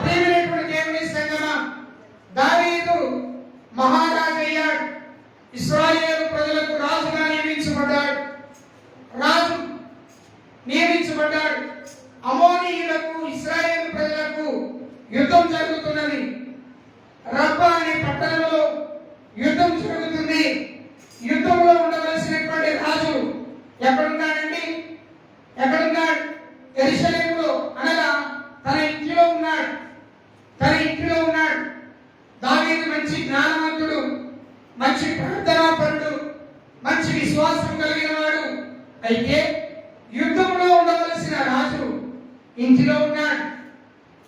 ప్రియమైనటువంటి దేవుని సంగమా, దావీదు మహారాజు అయ్యాడు. ఇశ్రాయేలు ప్రజలకు రాజుగా నియమించబడ్డాడు. అమోనీయులకు ఇశ్రాయేలు ప్రజలకు యుద్ధం జరుగుతున్నది. రబ్బా అనే పట్టణంలో యుద్ధం జరుగుతుంది. యుద్ధంలో ఉండవలసినటువంటి రాజు ఎక్కడున్నాడండి? యెరూషలేములో, అనగా తన ఇంటిలో ఉన్నాడు. దావీదు మంచి జ్ఞానవంతుడు, మంచి ప్రార్థనాపరుడు, మంచి విశ్వాసం కలిగిన వాడు. అయితే యుద్ధంలో ఉండవలసిన రాజు ఇంటిలో ఉన్నాడు.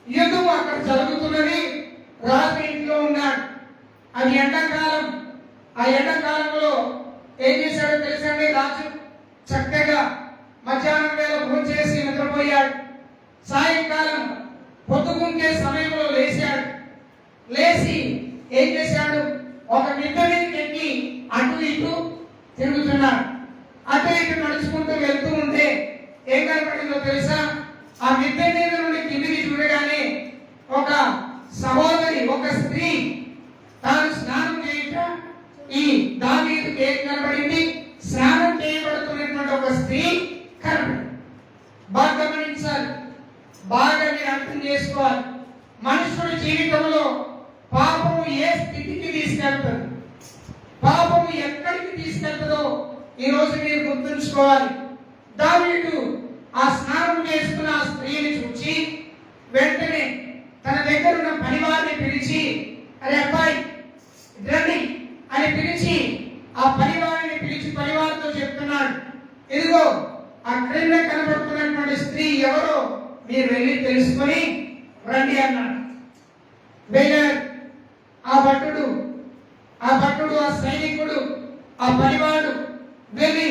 యుద్ధం అక్కడ జరుగుతున్నది, రాజు ఇంటిలో ఉన్నాడు. అది ఎండాకాలం. ఆ ఎండాకాలంలో ఏం చేశాడో తెలుసండి? రాజు చక్కగా మధ్యాహ్నం వేళ భోజనం చేసి నిద్రపోయాడు. సాయంకాలం పొద్దుగుంకే సమయంలో లేచి ఏం చేశాడు? ఒక మిద్ద మీదకి ఎక్కి అటు ఇటు తిరుగుతున్నాడు. అటు ఇటు నడుచుకుంటూ వెళ్తూ ఉంటే ఏం కనపడిందో తెలుసా? ఆ మిద్ద మీద నుండి కిందికి చూడగానే ఒక సహోదరి, ఒక స్త్రీ తాను స్నానం చేయట ఈ దావీదుకి ఏం కనబడింది? స్నానం చేయబడుతున్నటువంటి ఒక స్త్రీ కనబడింది. బాగా గమనించాలి, బాగా మీరు అర్థం చేసుకోవాలి. మనుషుడి జీవితంలో పాపము ఏ స్థితికి తీసుకెళ్తుంది, పాపము ఎక్కడికి తీసుకెళ్తుందో ఈ రోజు మీరు గుర్తుంచుకోవాలి. దావీదు ఆ స్నానం చేస్తున్న ఆ స్త్రీని చూచి వెంటనే తన దగ్గర ఉన్న పనివారిని పిలిచి, అరే అబ్బాయి రండి అని పిలిచి ఆ పనివారితో చెప్తున్నాడు, ఇదిగో ఆ క్రింద కనబడుతున్నటువంటి స్త్రీ ఎవరో మీరు వెళ్ళి తెలుసుకొని రండి అన్నాడు. వెళ్ళాడు. ఆ భటుడు, ఆ సైనికుడు, ఆ పనివాడు వెళ్ళి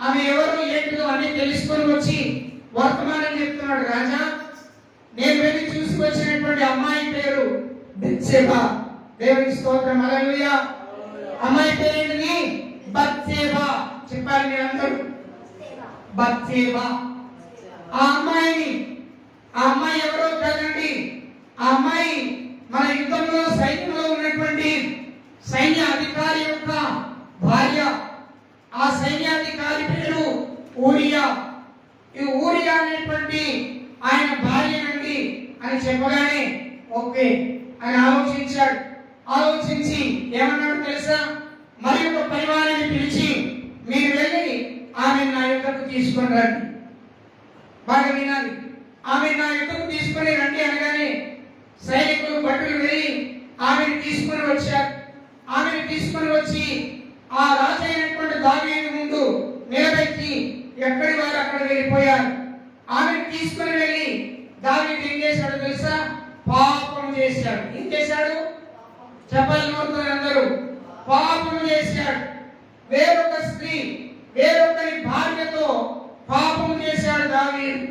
ఆమె ఎవరు ఏంటిదో అని తెలుసుకొని వచ్చి వర్తమానం చెప్తున్నాడు. రాజా, నేను వెళ్ళి చూసుకొచ్చినటువంటి అమ్మాయి పేరు బెత్షెబా. దేవునికి స్తోత్రం. హల్లెలూయా. అమ్మాయి పేరేంటిది? బత్షెబా. చెప్పాలి మీరందరూ, బత్షెబా. ఆ అమ్మాయి ఎవరో కాదండి. ఆ అమ్మాయి మన యుద్ధంలో సైన్యంలో ఉన్నటువంటి సైన్య అధికారి యొక్క భార్య. ఆ సైన్యాధికారి పేరు ఊరియా. ఈ ఊరియా అనేటువంటి ఆయన భార్యనండి అని చెప్పగానే ఓకే అని ఆలోచించాడు. ఆలోచించి ఏమన్నాడు తెలుసా? మరి ఒక పరివారాన్ని పిలిచి మీరు వెళ్ళి ఆమె నా యుద్ధకు తీసుకొని రండి. బాగా వినాలి. ఆమె నా యుద్ధకు తీసుకొని రండి అనగానే సైనికులు భటులు వెళ్ళి ఆమెను తీసుకొని వచ్చారు. ఆమెను తీసుకొని వచ్చి ఆ రాజు అయినటువంటి దావీదు ముందు నిలబెట్టి ఎక్కడి వారు అక్కడ వెళ్ళిపోయారు. ఆమెను తీసుకొని వెళ్ళి దావీదు ఏం చేశాడు తెలుసా? పాపం చేశాడు. ఏం చేశాడు? చెప్పాలి నోరుతో అందరూ. పాపం చేశాడు. వేరొక స్త్రీ, వేరొకరి భార్యతో పాపం చేశాడు దావీదు.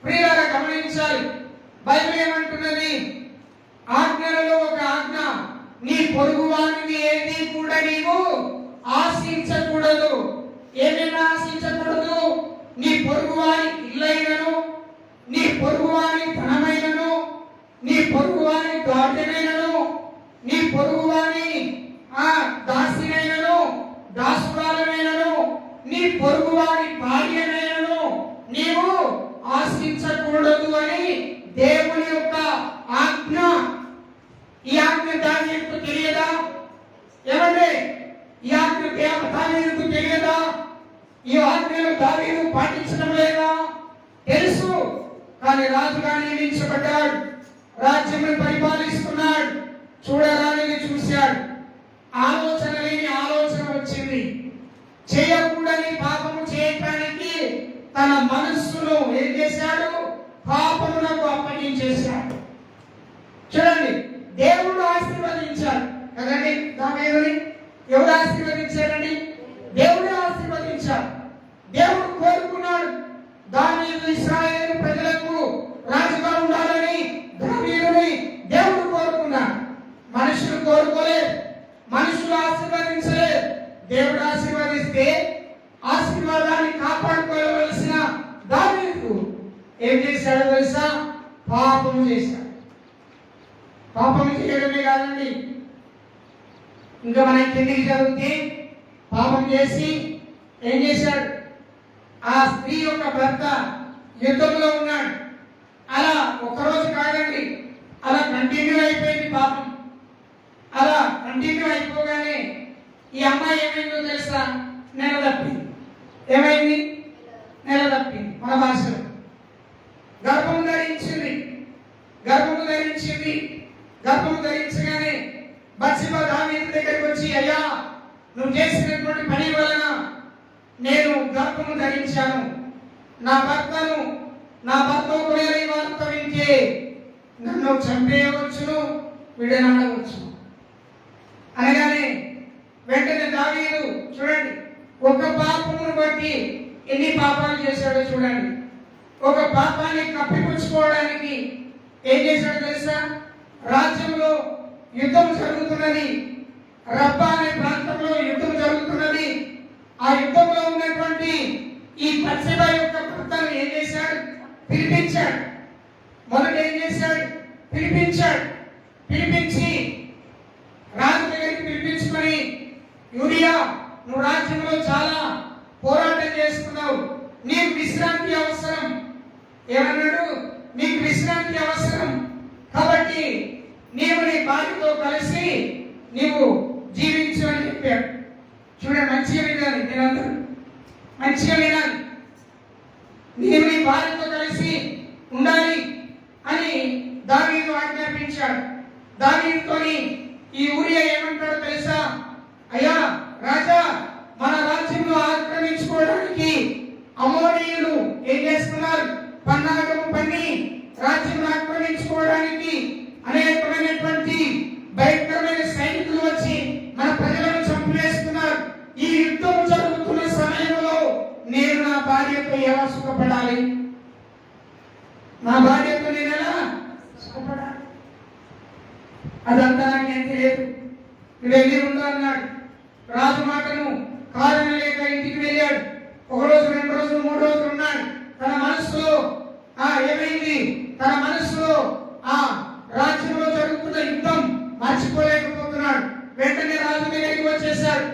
ప్రియులారా గమనించాలి, బైబిల్ ఏమంటున్నది? ఆజ్ఞలలో ఒక ఆజ్ఞ, నీ పొరుగు వారిని ఏది కూడా నీవు ఆశించకూడదు. ఏమైనా ఆశించకూడదు? నీ పొరుగు వారి ఇల్లైనను, నీ పొరుగు వారి ధనమైనను, నీ పొరుగు వారి గార్డెనైనను, నీ పొరుగు వారి దాసినైనను, దాసురాలనైనను, నీ పొరుగు వారి భార్యనైనను నీవు ఆశించకూడదు అని దేవుని యొక్క ఆజ్ఞ. ఈ ఆజ్ఞ దావీదుకు తెలియదా? ఏమంటే ఈ ఆజ్ఞ దావీదుకు తెలియదా? ఈ ఆజ్ఞను దావీదు పాటించడం లేదా? తెలుసు. కానీ రాజుగా నియమించబడ్డాడు, రాజ్యమును పరిపాలిస్తున్నాడు. చూడరానిది చూశాడు. ఆలోచన లేని ఆలోచన వచ్చింది. చేయకూడని పాపము చేయటానికి తన మనస్సును ఏం చేశాడు? పాపమునకు అప్పగించేశాడు. చూడండి, దేవుడు ఆశీర్వదించాడు కదండి దావీదుని. ఎవరు ఆశీర్వదించారండి? దేవుడే ఆశీర్వదించాడు. దేవుడు కోరుకున్నాడు దావీదు ఇశ్రాయేలు ప్రజలకు రాజుగా ఉండాలని. దావీదుని దేవుడు కోరుకున్నాడు. మనుషులు కోరుకోలేదు, మనుషులు ఆశీర్వదించలేదు. దేవుడు ఆశీర్వదిస్తే ఆశీర్వాదాన్ని కాపాడుకోవలసిన దావీదు ఏం చేశాడో తెలుసా? పాపం చేశాడు. పాపం చేయడమే కాదండి, ఇంకా మన కిందికి చదివితే పాపం చేసి ఏం చేశాడు? ఆ స్త్రీ యొక్క భర్త యుద్ధంలో ఉన్నాడు. అలా ఒక్కరోజు కాదండి, అలా కంటిన్యూ అయిపోయింది పాపం. అలా కంటిన్యూ అయిపోగానే ఈ అమ్మాయి ఏమైందో తెలుసా? నెల తప్పింది. ఏమైంది? నెల తప్పింది. మన భాషలో గర్భం ధరించింది. గర్భము ధరించింది. గర్భము ధరించగానే బత్షెబ దావీదు దగ్గరికి వచ్చి, అయ్యా నువ్వు చేసినటువంటి పని వలన నేను గర్భము ధరించాను. నా భర్త ఒకవేళ ఈ వార్త వింటే నన్ను చంపేయవచ్చును, విడనాడవచ్చును అనగానే వెంటనే దావీదు చూడండి, ఒక పాపమును బట్టి ఎన్ని పాపాలు చేశాడో చూడండి. ఒక పాపాన్ని కప్పిపుచ్చుకోవడానికి ఏం చేశాడో తెలుసా? రాజ్యంలో యుద్ధం జరుగుతున్నది. రబ్బా అనే ప్రాంతంలో యుద్ధం జరుగుతున్నది. ఆ యుద్ధంలో ఉన్నటువంటి ఈ బత్షెబ యొక్క భర్తను ఏం చేశాడు? పిలిపించాడు. మొదట ఏం చేశాడు? పిలిపించి రాజు దగ్గరికి పిలిపించుకొని, యూరియా నువ్వు రాజ్యంలో చాలా పోరాటం చేస్తున్నావు, నీకు విశ్రాంతి అవసరం. ఏమన్నాడు? నీకు విశ్రాంతి అవసరం కాబట్టి నీవు నీ భార్యతో కలిసి నీవు జీవించు అని చెప్పాడు. చూడండి, మంచిగా వినాలి, మీరందరూ మంచిగా వినాలి. నీవు నీ భార్యతో కలిసి ఉండాలి అని దావీదు ఆజ్ఞాపించాడు. దావీదుతోని ఈ ఊరియా ఏమంటాడో తెలుసా? అయ్యా రాజా, మన రాజ్యంలో ఆక్రమించుకోవడానికి అమోరీయులు ఏం చేస్తున్నారు? పన్నాగము పన్ని రాజ్యం ఆక్రమించుకోవడానికి అనేకమైనటువంటి భయంకరమైన సైనికులు వచ్చి మన ప్రజలను చంపివేస్తున్నారు. ఈ యుద్ధం జరుగుతున్న సమయంలో నేను నా భార్యతో ఎలా సుఖపడాలి? నా భార్యతో నేను ఎలా సుఖపడాలి? అదంతా నాకేం తెలియదు. వెళ్ళి ఉండు అన్నాడు. రాజు మాటను కాదనలేక ఇంటికి వెళ్ళాడు. ఒక రోజు, 2 రోజులు, 3 రోజులు ఉన్నాడు. తన మనసులో ఏమైంది? తన మనసులో రాజ్యంలో జరుగుతున్న యుద్ధం మర్చిపోలేకపోతున్నాడు. వెంటనే రాజు దగ్గరికి వచ్చేసాడు.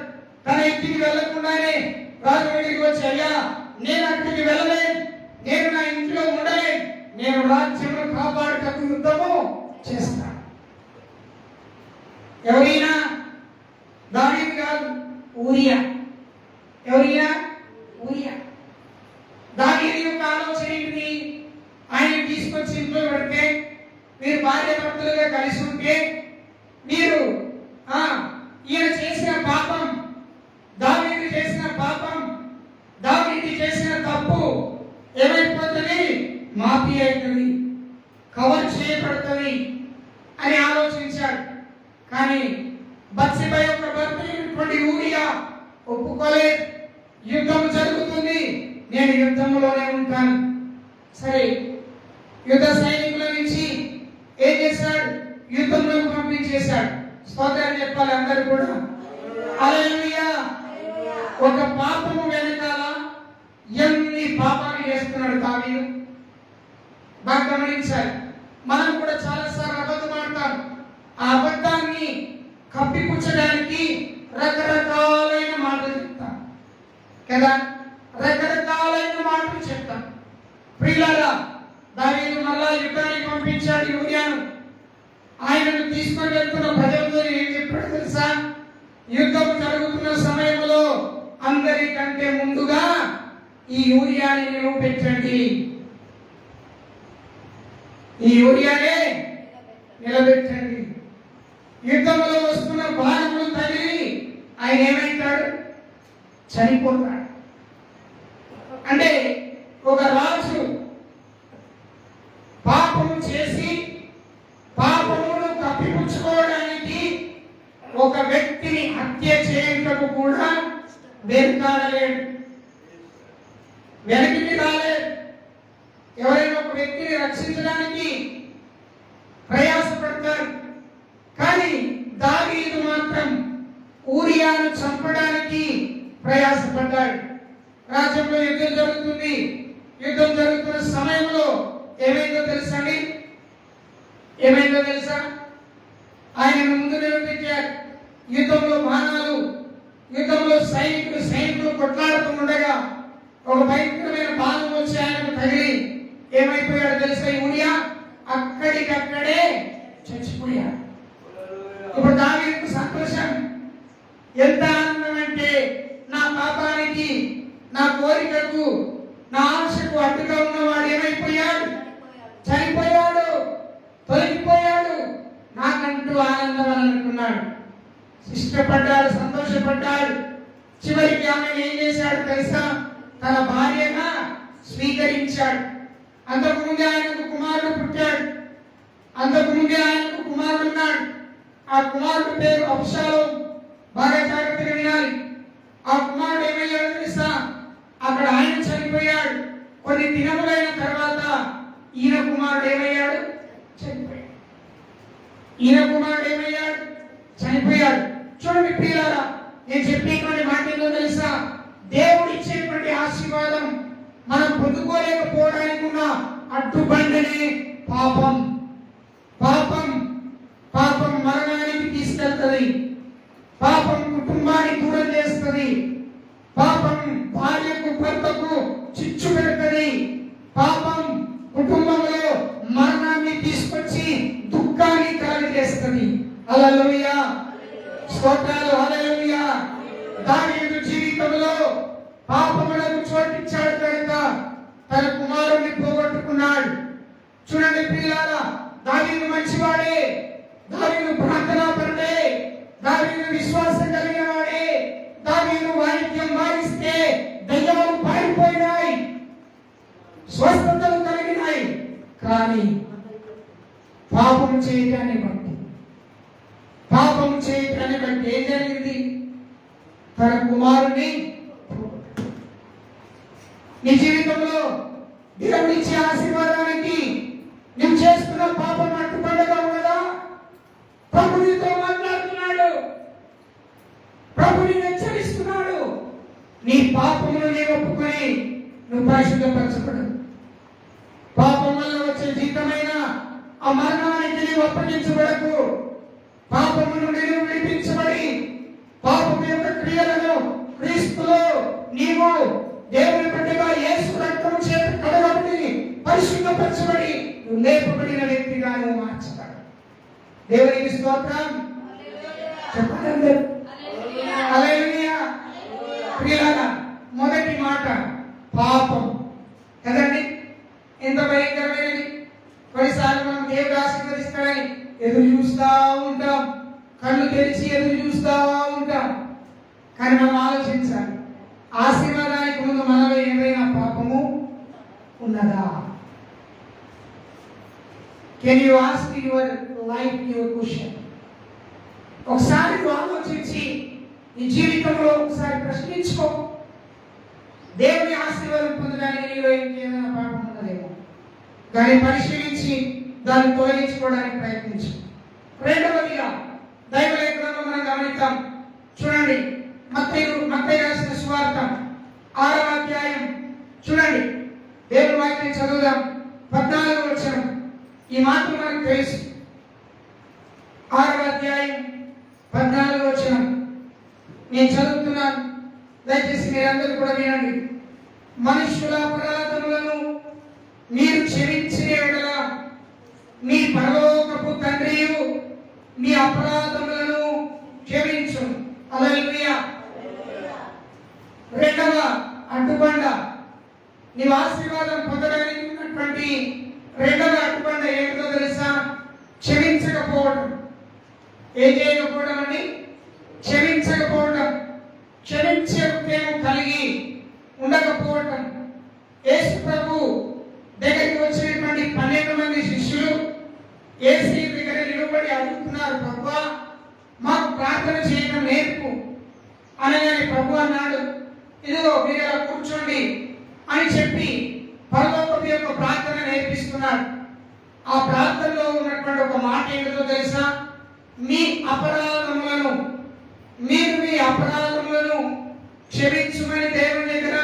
తన ఇంటికి వెళ్ళకుండానే రాజు దగ్గరికి వచ్చి, అయ్యా నేను అక్కడికి వెళ్ళలేదు, నేను నా ఇంట్లో ఉండలేను, నేను రాజ్యమును కాపాడుటకు యుద్ధము చేస్తాను. ఎవరైనా దావీదు కాదు, ఊరియా. ఎవరైనా ఊరియా. దావీదు యొక్క ఆలోచన ఏంటి? ఆయన తీసుకొచ్చి ఇంట్లో పెడితే, మీరు భార్య భర్తలుగా కలిసి ఉంటే, మీరు ఈయన చేసిన పాపం, దావీదు చేసిన పాపం, దావీదు చేసిన తప్పు ఏమైపోతుంది? మాఫీ అవుతుంది, కవర్ చేయబడుతుంది అని ఆలోచించాడు. కానీ బత్షెబ యొక్క భర్త అయినటువంటి ఊరియా ఒప్పుకోలేదు. యుద్ధం జరుగుతుంది, నేను యుద్ధంలోనే ఉంటాను. సరే, యుద్ధ సైనికుల నుంచి ఏం చేశాడు? యుద్ధంలోకి పంపించేశాడు. స్తోత్రం చెప్పాలి అందరూ కూడా. హల్లెలూయా. ఒక పాపము వెనకాల ఎన్ని పాపాలు చేస్తున్నాడు దావీదు. బాగా గమనించాలి. మనం కూడా చాలాసార్లు అబద్ధం ఆడతాం. ఆ అబద్ధాన్ని కప్పిపుచ్చడానికి రకరకాలైన మాటలు చెప్తాం కదా, రకరకాలైన మాటలు చెప్తాం. ప్రియులారా, దావీదు మళ్ళా యుద్ధానికి పంపించాడు యూరియాను. ఆయనను తీసుకొని వెళ్తున్న ప్రజలతో ఏం చెప్పాడు తెలుసా? యుద్ధం జరుగుతున్న సమయంలో అందరికంటే ముందుగా ఈ యూరియాని నిలబెట్టండి, ఈ యూరియానే నిలబెట్టండి. యుద్ధంలో వస్తున్న బాణములు తగిలి ఆయన ఏమైతాడు? చనిపోతాడు. అంటే ఒక రాజు పాపము చేసి పాపమును కప్పిపుచ్చుకోవడానికి ఒక వ్యక్తిని హత్య చేయటకు కూడా వెనుకాడలేడు, వెనక్కి రాలేడు. ఎవరైనా ఒక వ్యక్తిని రక్షించడానికి ప్రయాసపడతారు. కానీ దావీదు మాత్రం ఊరియాను చంపడానికి ప్రయాసపడ్డాడు. రాజ్యంలో యుద్ధం జరుగుతుంది. యుద్ధం జరుగుతున్న సమయంలో ఏమైందో తెలుసండి? ఏమైందో తెలుసా? ఆయన ముందు నిలబెట్టారు. యుద్ధంలో బాణాలు, యుద్ధంలో సైనికులు కొట్లాడుతుండగా ఒక భయంకరమైన బాణం వచ్చి ఆయనకు తగిలి ఏమైపోయాడు తెలుసా? ఊరియా అక్కడికక్కడే చచ్చిపోయాడు. ఇప్పుడు దావీదుకు సంతోషం. ఎంత ఆనందం అంటే, నా పాపానికి, నా కోరికకు, నా ఆశకు అడ్డుగా ఉన్నవాడు ఏమైపోయాడు? చనిపోయాడు, తొలగిపోయాడు. నాకంటూ ఆనందం అని అనుకున్నాడు. ఇష్టపడ్డాడు, సంతోషపడ్డాడు. చివరికి ఆమె ఏం చేశాడు తెలుసా? తన భార్యగా స్వీకరించాడు. అంతకుముందే ఆయనకు కుమారుడు పుట్టాడు. అంతకుముందే ఆయనకు కుమారుడు ఉన్నాడు. ఆ కుమారుడు పేరు అబ్షాలోము. బాగా జాగ్రత్తగా వినాలి. ఆ కుమారుడు ఏమయ్యాడు తెలుసా? అక్కడ ఆయన చనిపోయాడు. కొన్ని దినములైన తర్వాత ఈయన కుమారుడు ఏమయ్యాడు? చనిపోయాడు. ఈయన కుమారుడు ఏమయ్యాడు? చనిపోయాడు. చూడండి ప్రియులారా, నేను చెప్పేటువంటి మాట ఏంటో తెలుసా? దేవుడు ఇచ్చేటువంటి ఆశీర్వాదం మనం పొందుకోలేకపోవడానికి ఉన్న అడ్డుబండనే పాపం. పాపం పాపం మరణానికి తీసుకెళ్తుంది. పాపం కుటుంబాన్ని దూరం చేస్తుంది. పాపం భార్యకు భర్తకు చిచ్చు పెడుతుంది. పాపం కుటుంబంలో మరణాన్ని తీసుకొచ్చి దుఃఖాన్ని కలుగజేస్తుంది. హల్లెలూయా, స్తోత్రాలు, హల్లెలూయా. దావీదు జీవితంలో పాపములకు చోటిచ్చాడు కనుక తన కుమారుణ్ణి పోగొట్టుకున్నాడు. చూడండి ప్రియులారా, దావీదు మంచివాడే, దావీదు ప్రార్థనాపరుడే, దావీదు విశ్వాసం కలిగిన వాడే. దావీదు వాయిద్యం వాయిస్తే దయ్యాలు పారిపోయినాయి, స్వస్థతలు కలిగినాయి. కానీ పాపం చేయటాన్ని బట్టి ఏం జరిగింది? తన కుమారుని నీ జీవితంలో దేవుడు ఇచ్చే ఆశీర్వాదానికి నువ్వు చేసుకున్న పాపం అడ్డుపడగా ఉన్నదా? ప్రభు నీతో మాట్లాడుతున్నాడు, ప్రభు నిన్ను హెచ్చరిస్తున్నాడు. నీ పాపమును నీవు ఒప్పుకొని నువ్వు పరిశుద్ధపరచబడు. పాపం వల్ల వచ్చే జీతమైన ఆ మరణానికి నీవు అప్పగించబడకు. పాపము నుండి నువ్వు విడిపించబడి పాపం యొక్క క్రియలను క్రీస్తులో నీవు దేవుని బిడ్డగా యేసు రక్తము చేత కడగబడి పరిశుద్ధపరచబడి నువ్వు లేపబడిన వ్యక్తిగా నువ్వు మార్చబడు. దేవునికి స్తోత్రం. చెప్పండి. హల్లెలూయా. ప్రియులారా, మొదటి మాట పాపం కదండి, ఎంత భయంకరమైనది. కొన్నిసార్లు మనం దేవుడు ఆశీర్వదిస్తాడని ఎదురు చూస్తూ ఉంటాం, కళ్ళు తెరిచి ఎదురు చూస్తూ ఉంటాం. కానీ మనం ఆలోచించాలి, ఆశీర్వాదానికి ముందు మనలో ఏమైనా పాపము ఉన్నదా? Can you ask your life your question? ఒకసారి నువ్వు ఆలోచించి నీ జీవితంలో ఒకసారి ప్రశ్నించుకో. దేవుని ఆశీర్వాదం పొందడానికి నీలో ఇంకేమైనా పాపం ఉన్నదేమో, దాన్ని పరిశీలించి దాన్ని తొలగించుకోవడానికి ప్రయత్నించు. రెండవదిగా దైవ లేఖనంలో మనం గమనిద్దాం. చూడండి, మత్తయి రాసిన సువార్త 6వ అధ్యాయం చూడండి, దేవుని వాక్యం చదువుదాం. 14వ వచనం. ఈ మాటలు మనకు తెలుసు. 6వ అధ్యాయం 14వ వచనం నేను చదువుతున్నాను, దయచేసి మీరందరూ కూడా వినండి. మనుష్యుల అపరాధములను మీరు క్షమించిన యెడల మీ పరలోకపు తండ్రియు మీ అపరాధములను క్షమించును. హల్లెలూయా. రెండవ అడ్డుబండ, నీవు ఆశీర్వాదం పొందడానికి ఉన్నటువంటి రెండవ అడ్డుబండ ఏంటో తెలుసా? క్షమించకపోవడం. ఏం చేయకపోవడం అండి? క్షమించకపోవడం. క్షమించే హృదయం కలిగి ఉండకపోవడం. యేసు ప్రభు దగ్గరికి వచ్చినటువంటి 12 మంది శిష్యులు యేసు దగ్గర నిలబడి అడుగుతున్నారు, ప్రభువా మాకు ప్రార్థన చేయడం నేర్పు అనగానే ప్రభు అన్నాడు, ఇదిగో మీరు ఇలా కూర్చోండి అని చెప్పి పరలోకపు యొక్క ప్రార్థన నేర్పిస్తున్నాడు. ఆ ప్రార్థనలో ఉన్నటువంటి ఒక మాట ఏంటో తెలుసా? మీ అపరాధములను, మీరు మీ అపరాధములను క్షమించుమని దేవుని దగ్గర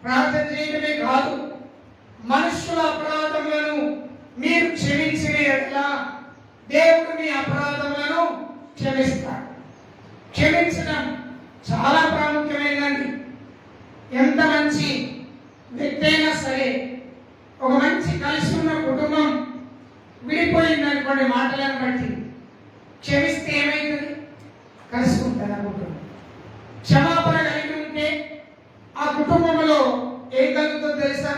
ప్రార్థన చేయడమే కాదు, మనుషుల అపరాధములను మీరు క్షమించిన యెడల దేవుడు మీ అపరాధములను క్షమిస్తాడు. క్షమించడం చాలా ప్రాముఖ్యమైనది. ఎంత మంచి వ్యక్తి అయినా సరే, ఒక మంచి కలిసి ఉన్న కుటుంబం విడిపోయింది అనుకోండి, మాటలను బట్టి క్షమిస్తే ఏమైతుంది? కలుసుకుంటారు ఆ కుటుంబం. క్షమాపణ కలిగి ఉంటే ఆ కుటుంబంలో ఏం కలుగుతుందో తెలుసా?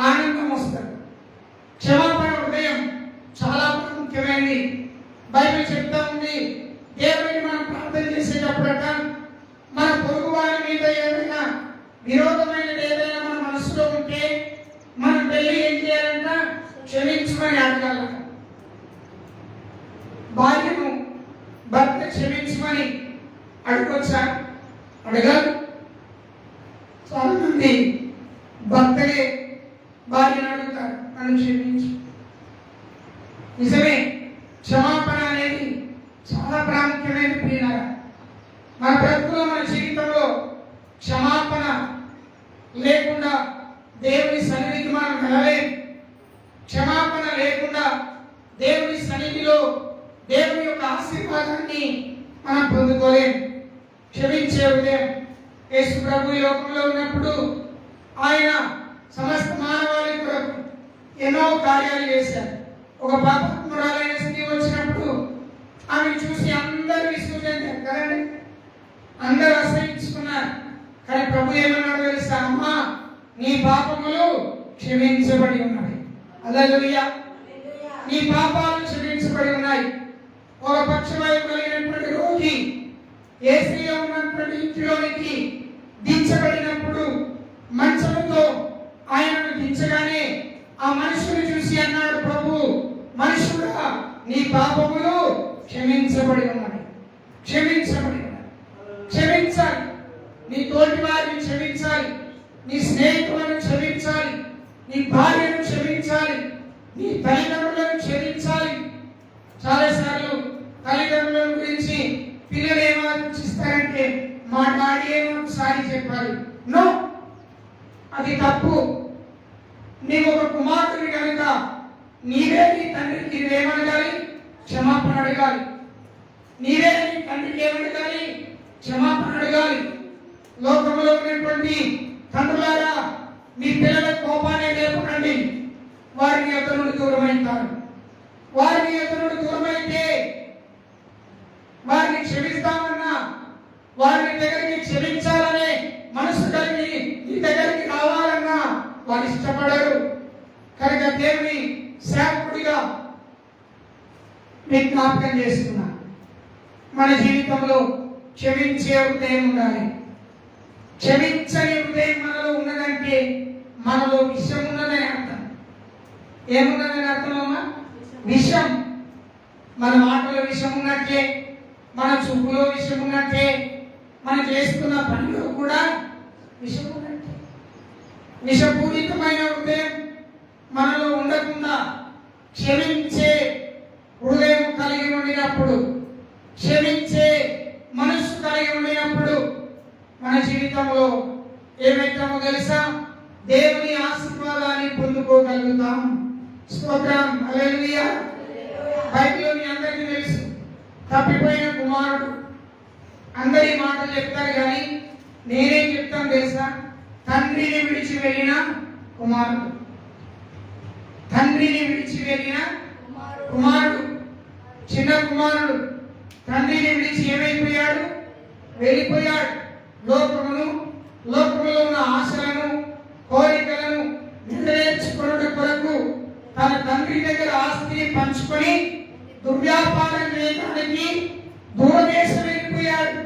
ఆనందం వస్తుంది. క్షమాపణ హృదయం చాలా ప్రాముఖ్యమైనది. బైబిల్ చెప్తా ఉంది, దేవుడిని మనం ప్రార్థన చేసేటప్పుడట మన పొరుగు వారి మీద ఏదైనా విరోధమైనది ఏదైనా మన మనసులో ఉంటే మనం వెళ్ళి ఏం చేయాలంట? క్షమించమని అడగాలట. భార్యను భర్త క్షమించమని అడగొచ్చా? అడగాలి. చాలా మంది భర్తలే భార్యను అడుగుతారు, నన్ను క్షమించు. నిజమే, క్షమాపణ అనేది చాలా ప్రాముఖ్యమైన ప్రియులారా. మన బ్రతుకులో, మన జీవితంలో క్షమాపణ లేకుండా దేవుని సన్నిధికి మనం వెళ్ళలేం. క్షమాపణ లేకుండా దేవుని సన్నిధిలో దేవుని యొక్క ఆశీర్వాదాన్ని మనం పొందుకోలేం. క్షమించే ఉదయం. యేసు ప్రభు ఈ లోకంలో ఉన్నప్పుడు ఆయన సమస్త మానవాళి కొరకు ఎన్నో కార్యాలు చేశారు. ఒక పాపాత్మురాలైన స్త్రీ వచ్చినప్పుడు ఆమె చూసి అందరూ విసుగుచెందారు కదండి, అందరూ అసహించుకున్నారు. కానీ ప్రభు ఏమన్నాడు తెలుసా? అమ్మా, నీ పాపములు క్షమించబడి ఉన్నాయి. హల్లెలూయా. నీ పాపాలు క్షమించబడి ఉన్నాయి. ఒక పక్షవాయువు కలిగినటువంటి రోగి యేసులో ఉన్నటువంటి ఇంటిలోనికి దించబడినప్పుడు మంచముతో ఆయనను దించగానే ఆ మనుషుని చూసి అన్నాడు ప్రభు, మనుషుడా, నీ పాపములు క్షమించబడి ఉన్నాయి. క్షమించబడి ఉన్నాయి. క్షమించాలి. నీ తోటి వారిని క్షమించాలి, నీ స్నేహితులను క్షమించాలి, నీ భార్యను క్షమించాలి, నీ తల్లిదండ్రులను క్షమించాలి. చాలాసార్లు తల్లిదండ్రుల గురించి పిల్లలు ఏమో ఆలోచిస్తారంటే, మా డాడీ ఏమో ఒకసారి చెప్పాలి. నో, అది తప్పు. నీవు ఒక కుమార్తెని కనుక నీవే నీ తండ్రికి ఏమడగాలి? క్షమాపణ అడగాలి. నీవే నీ తండ్రికి ఏమడగాలి? క్షమాపణ అడగాలి. లోకంలో ఉన్నటువంటి తండ్రులారా, మీ పిల్లల కోపాన్ని వారు ఇష్టపడరు. కనుక దేవుని సేవకుడిగా మీకు జ్ఞాపకం చేస్తున్నా, మన జీవితంలో క్షమించే హృదయం ఉండాలి. క్షమించని హృదయం మనలో ఉన్నదంటే మనలో విషం ఉన్నదని అర్థం. ఏమున్నదని అర్థం అమ్మా? విషం. మన మాటలో విషం ఉన్నట్టే, మన చూపులో విషం ఉన్నట్టే, మనం చేస్తున్న పనిలో కూడా విషం ఉన్నట్టే. విషపూరితమైన హృదయం మనలో ఉండకుండా క్షమించే హృదయం కలిగి ఉండినప్పుడు, క్షమించే మనస్సు కలిగి ఉండినప్పుడు మన జీవితంలో ఏమైతామో తెలుసా? దేవుని ఆశీర్వాదాన్ని పొందుకోగలుగుతాం. స్తోత్రం, హల్లెలూయా. బైబిల్లో మీ అందరికీ తెలుసు, తప్పిపోయిన కుమారుడు. అందరి మాటలు చెప్తారు కానీ నేనేం చెప్తాను తెలుసా? తండ్రిని విడిచి వెళ్ళిన కుమారుడు. తండ్రిని విడిచి వెళ్ళిన కుమారుడు, చిన్న కుమారుడు తండ్రిని విడిచి ఏమైపోయాడు? వెళ్ళిపోయాడు. లోకములో ఉన్న ఆశలను, కోరికలను నెరవేర్చుకునే కొరకు తన తండ్రి దగ్గర ఆస్తిని పంచుకొని దుర్వ్యాపారం చేయడానికి దూరదేశం వెళ్ళిపోయాడు.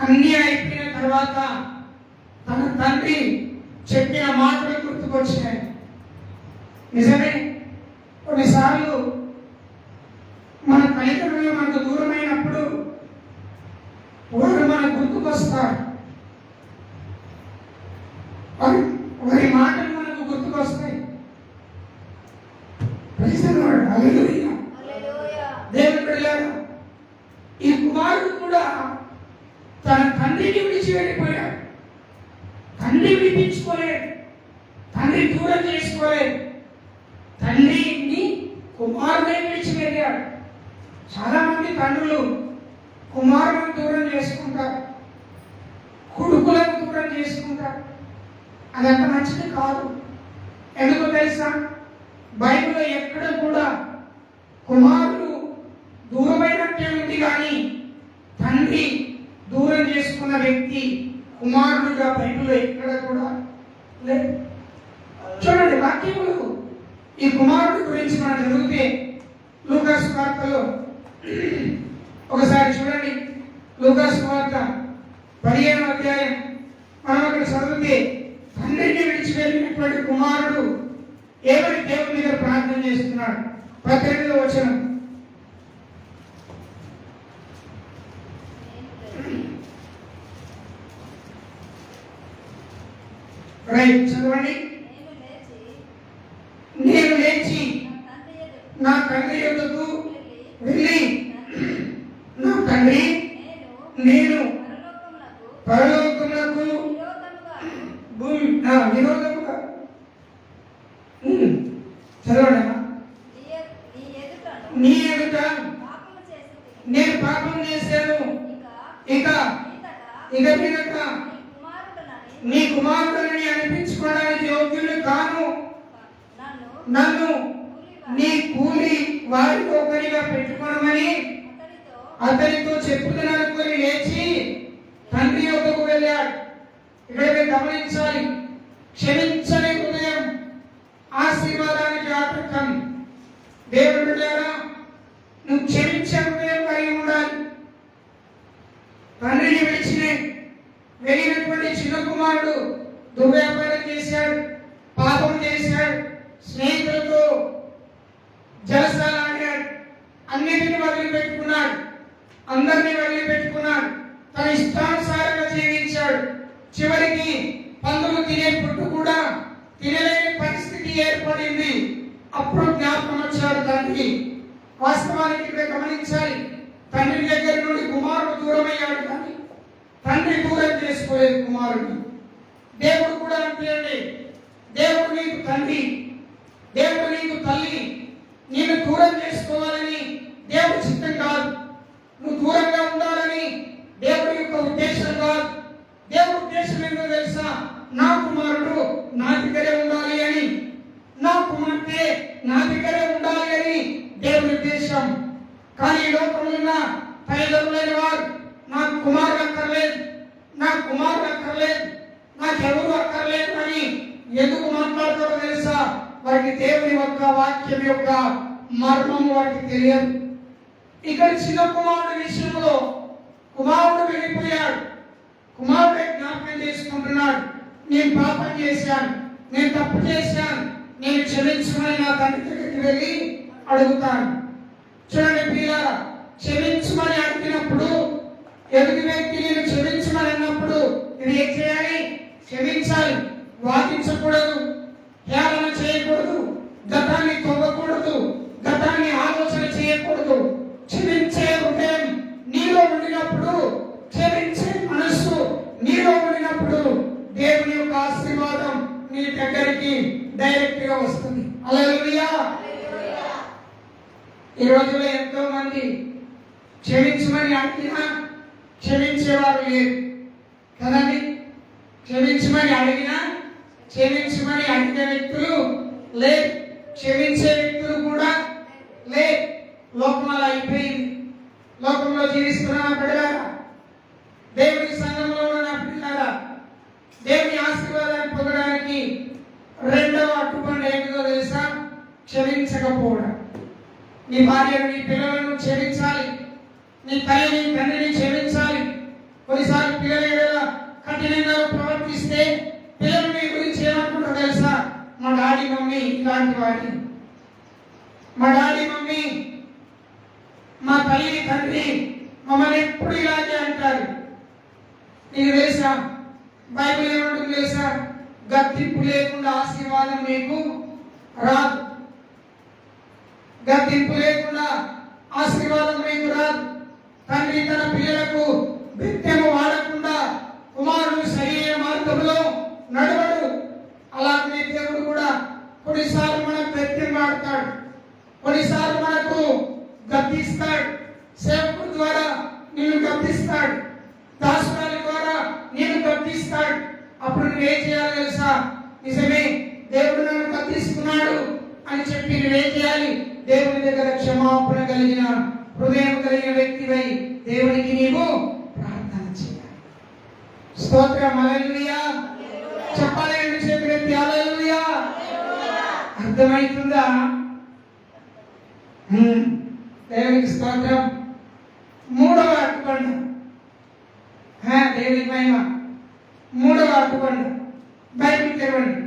అన్నీ అయిపోయిన తర్వాత తన తండ్రి చెప్పిన మాటలు గుర్తుకొచ్చినాయి. నిజమే, కొన్నిసార్లు మన తల్లిదండ్రులు మనకు దూరమైనప్పుడు వారు మనకు గుర్తుకొస్తారు. వారి మాటలు మనకు గుర్తుకొస్తాయి. దేవుని బిడ్డలారా, ఈ కుమారుడు కూడా తన తండ్రిని విడిచి వెళ్ళిపోయాడు. తండ్రి విడిపించుకోలేదు, తండ్రి దూరం చేసుకోలేదు, తండ్రిని కుమారుడే విడిచి వెళ్ళాడు. చాలా మంది తండ్రులు కుమారులను దూరం చేసుకుంటారు, కొడుకులను దూరం చేసుకుంటారు. అదంత మంచిది కాదు. ఎందుకో తెలుసా? బైబిల్లో ఎక్కడ కూడా కుమారుడు దూరమైనట్టే ఉంది కానీ తండ్రి దూరం చేసుకున్న వ్యక్తి కుమారుడుగా బైబిల్లో ఎక్కడ కూడా లేదు. చూడండి, వాక్యములు ఈ కుమారుడి గురించి మనం చదివితే లూకా సువార్తలో ఒకసారి చూడండి. లూకా సువార్త 15వ అధ్యాయం మనం అక్కడ చదివితే తండ్రిని విడిచి వెళ్ళినటువంటి కుమారుడు ఏమని దేవుని మీద ప్రార్థన చేస్తున్నాడు? 18వ వచనం. రైట్, చదవండి. నేను లేచి నా తండ్రి యొద్దకు వెళ్ళి, నా తండ్రి, నేను పరలోకములకు విరోధముగా చదవడమా? నీ ఎదుట నేను పాపం చేశాను, ఇక మీదట నీ కుమారుడిని అనిపించుకోవడానికి యోగ్యుడు కాను. నన్ను నీ కూలి వారితో ఒకరిగా పెట్టుకోనమని అతనితో చెప్పుతున్ననుకొని లేచి తండ్రి యొద్దకు వెళ్ళాడు. ఇక్కడ మీరు గమనించాలి, క్షమించని హృదయం ఆశీర్వాదానికి ఆటంకం. దేవుడు బిడ్డలారా, నువ్వు క్షమించే హృదయం కలిగి ఉండాలి. తండ్రిని విడిచి వెళ్ళినటువంటి చిన్న కుమారుడు దుర్వ్యాపారం చేశాడు, పాపం చేశాడు, స్నేహితులతో జలసాలాడాడు, అన్నిటిని వదిలిపెట్టుకున్నాడు, అందరినీ వదిలిపెట్టుకున్నాడు, తన ఇష్టానుసారంగా జీవించాడు. చివరికి పందులు తినే పుట్టు కూడా తినలేని పరిస్థితి ఏర్పడింది. అప్పుడు జ్ఞాపకం వచ్చాడు తండ్రి. వాస్తవానికి ఇక్కడ గమనించాలి, తండ్రి దగ్గర నుండి కుమారుడు దూరమయ్యాడు కానీ తండ్రి దూరం చేసుకోలేదు కుమారుడు. దేవుడు కూడా అంతే. దేవుడు నీకు తండ్రి, దేవుడు నీకు తల్లి. నేను దూరం చేసుకోవాలని దేవుడు చిత్తం కాదు, నువ్వు దూరంగా ఉండాలని దేవుడి యొక్క ఉద్దేశం కాదు. దేవుడి ఉద్దేశం ఏంటో తెలుసా? నా కుమారుడు నా దగ్గరే ఉండాలి అని, నా కుమార్తె నా దగ్గరే ఉండాలి అని దేవుడి ఉద్దేశం. కానీ ఈ లోకంలో ఉన్న తల్లిదండ్రులైన వారు నాకు కుమారుడు అక్కర్లేదు, నాకు కుమారుడు అక్కర్లేదు, నాకెవరు అక్కర్లేదు అని ఎందుకు మాట్లాడతారో తెలుసా? వారికి దేవుని యొక్క వాక్యం యొక్క మర్మం వారికి తెలియదు. ఇక్కడ చిన్న కుమారుడి విషయంలో కుమారుడు వెళ్ళిపోయాడు. కుమారుడే జ్ఞాపకం చేసుకుంటున్నాడు, నేను పాపం చేశాను, నేను తప్పు చేశాను, నేను క్షమించమని నా తండ్రి దగ్గరికి వెళ్ళి అడుగుతాను. చూడండి ప్రియులారా, క్షమించమని అడిగినప్పుడు ఎదుటి వ్యక్తి నేను క్షమించమని అన్నప్పుడు ఇది ఏం చేయాలి? క్షమించాలి. వాదించకూడదు, హేళన చేయకూడదు, గతాన్ని తవ్వకూడదు, గతాన్ని ఆలోచన చేయకూడదు. క్షమించే హృదయం నీలో ఉండినప్పుడు, క్షమించే మనస్సు నీలో ఉండినప్పుడు దేవుని యొక్క ఆశీర్వాదం నీ దగ్గరికి డైరెక్ట్ గా వస్తుంది. హల్లెలూయా. ఈ రోజులో ఎంతో మంది క్షమించమని అడిగినా క్షమించేవారు లేరు కదండి. క్షమించమని అడిగినా క్షమించమని అడిగే వ్యక్తులు లేరు, క్షమించే వ్యక్తులు కూడా లేరు. లోకం అలా అయిపోయింది. లోకంలో జీవిస్తున్న బిడ్డలారా, దేవుని సంఘంలో ఉన్న బిడ్డలారా, దేవుని ఆశీర్వాదాన్ని పొందడానికి రెండవ అడ్డుపండు ఏంటో తెలుసా? క్షమించకపోవడం. నీ భార్యను, నీ పిల్లలను క్షమించాలి, నీ తల్లిని తండ్రిని క్షమించాలి. కొన్నిసార్లు పిల్లల ఎడల కఠినంగా ప్రవర్తిస్తే పిల్లలు మీ గురించి ఏమనుకుంటారో తెలుసా? మా డాడీ మమ్మీ ఇలాంటి వాడిని, మా డాడీ మమ్మీ మా తల్లి తండ్రి మమ్మల్ని ఎప్పుడు ఇలాగే అంటారు. నీకు తెలుసా బైబిల్ ఏమంటుంది తెలుసా? గద్దింపు లేకుండా ఆశీర్వాదం మీకు రాదు. గద్దింపు లేకుండా ఆశీర్వాదం మీకు రాదు. తండ్రి తన పిల్లలకు బిత్తెము వాడకుండా కుమారుడు సరైన మార్గంలో నడవడు. అలాగే దేవుడు కూడా కొన్నిసార్లు మనకు బిత్తెం వాడతాడు, కొన్నిసార్లు మనకు గద్దిస్తాడు. సేవకుడి ద్వారా నిన్ను గద్దిస్తాడు, దాసురాలి ద్వారా నిన్ను గద్దిస్తాడు. అప్పుడు నువ్వేం చేయాలి తెలుసా? నిజమే, దేవుడు నన్ను గద్దిస్తున్నాడు అని చెప్పి నువ్వేం చేయాలి? దేవుని దగ్గర క్షమాపణ కలిగిన హృదయం కలిగిన వ్యక్తివై దేవునికి నీవు ప్రార్థన చేయాలి. స్తోత్రం. హల్లెలూయా. చెప్పాలి, రెండు చేతులు ఎత్తి హల్లెలూయా. అర్థమవుతుందా? దేవునికి స్తోత్రం. మూడవ అడ్డుబండ, దేవునికి మహిమ. మూడవ అడ్డుబండ బైబిల్ తెరవండి,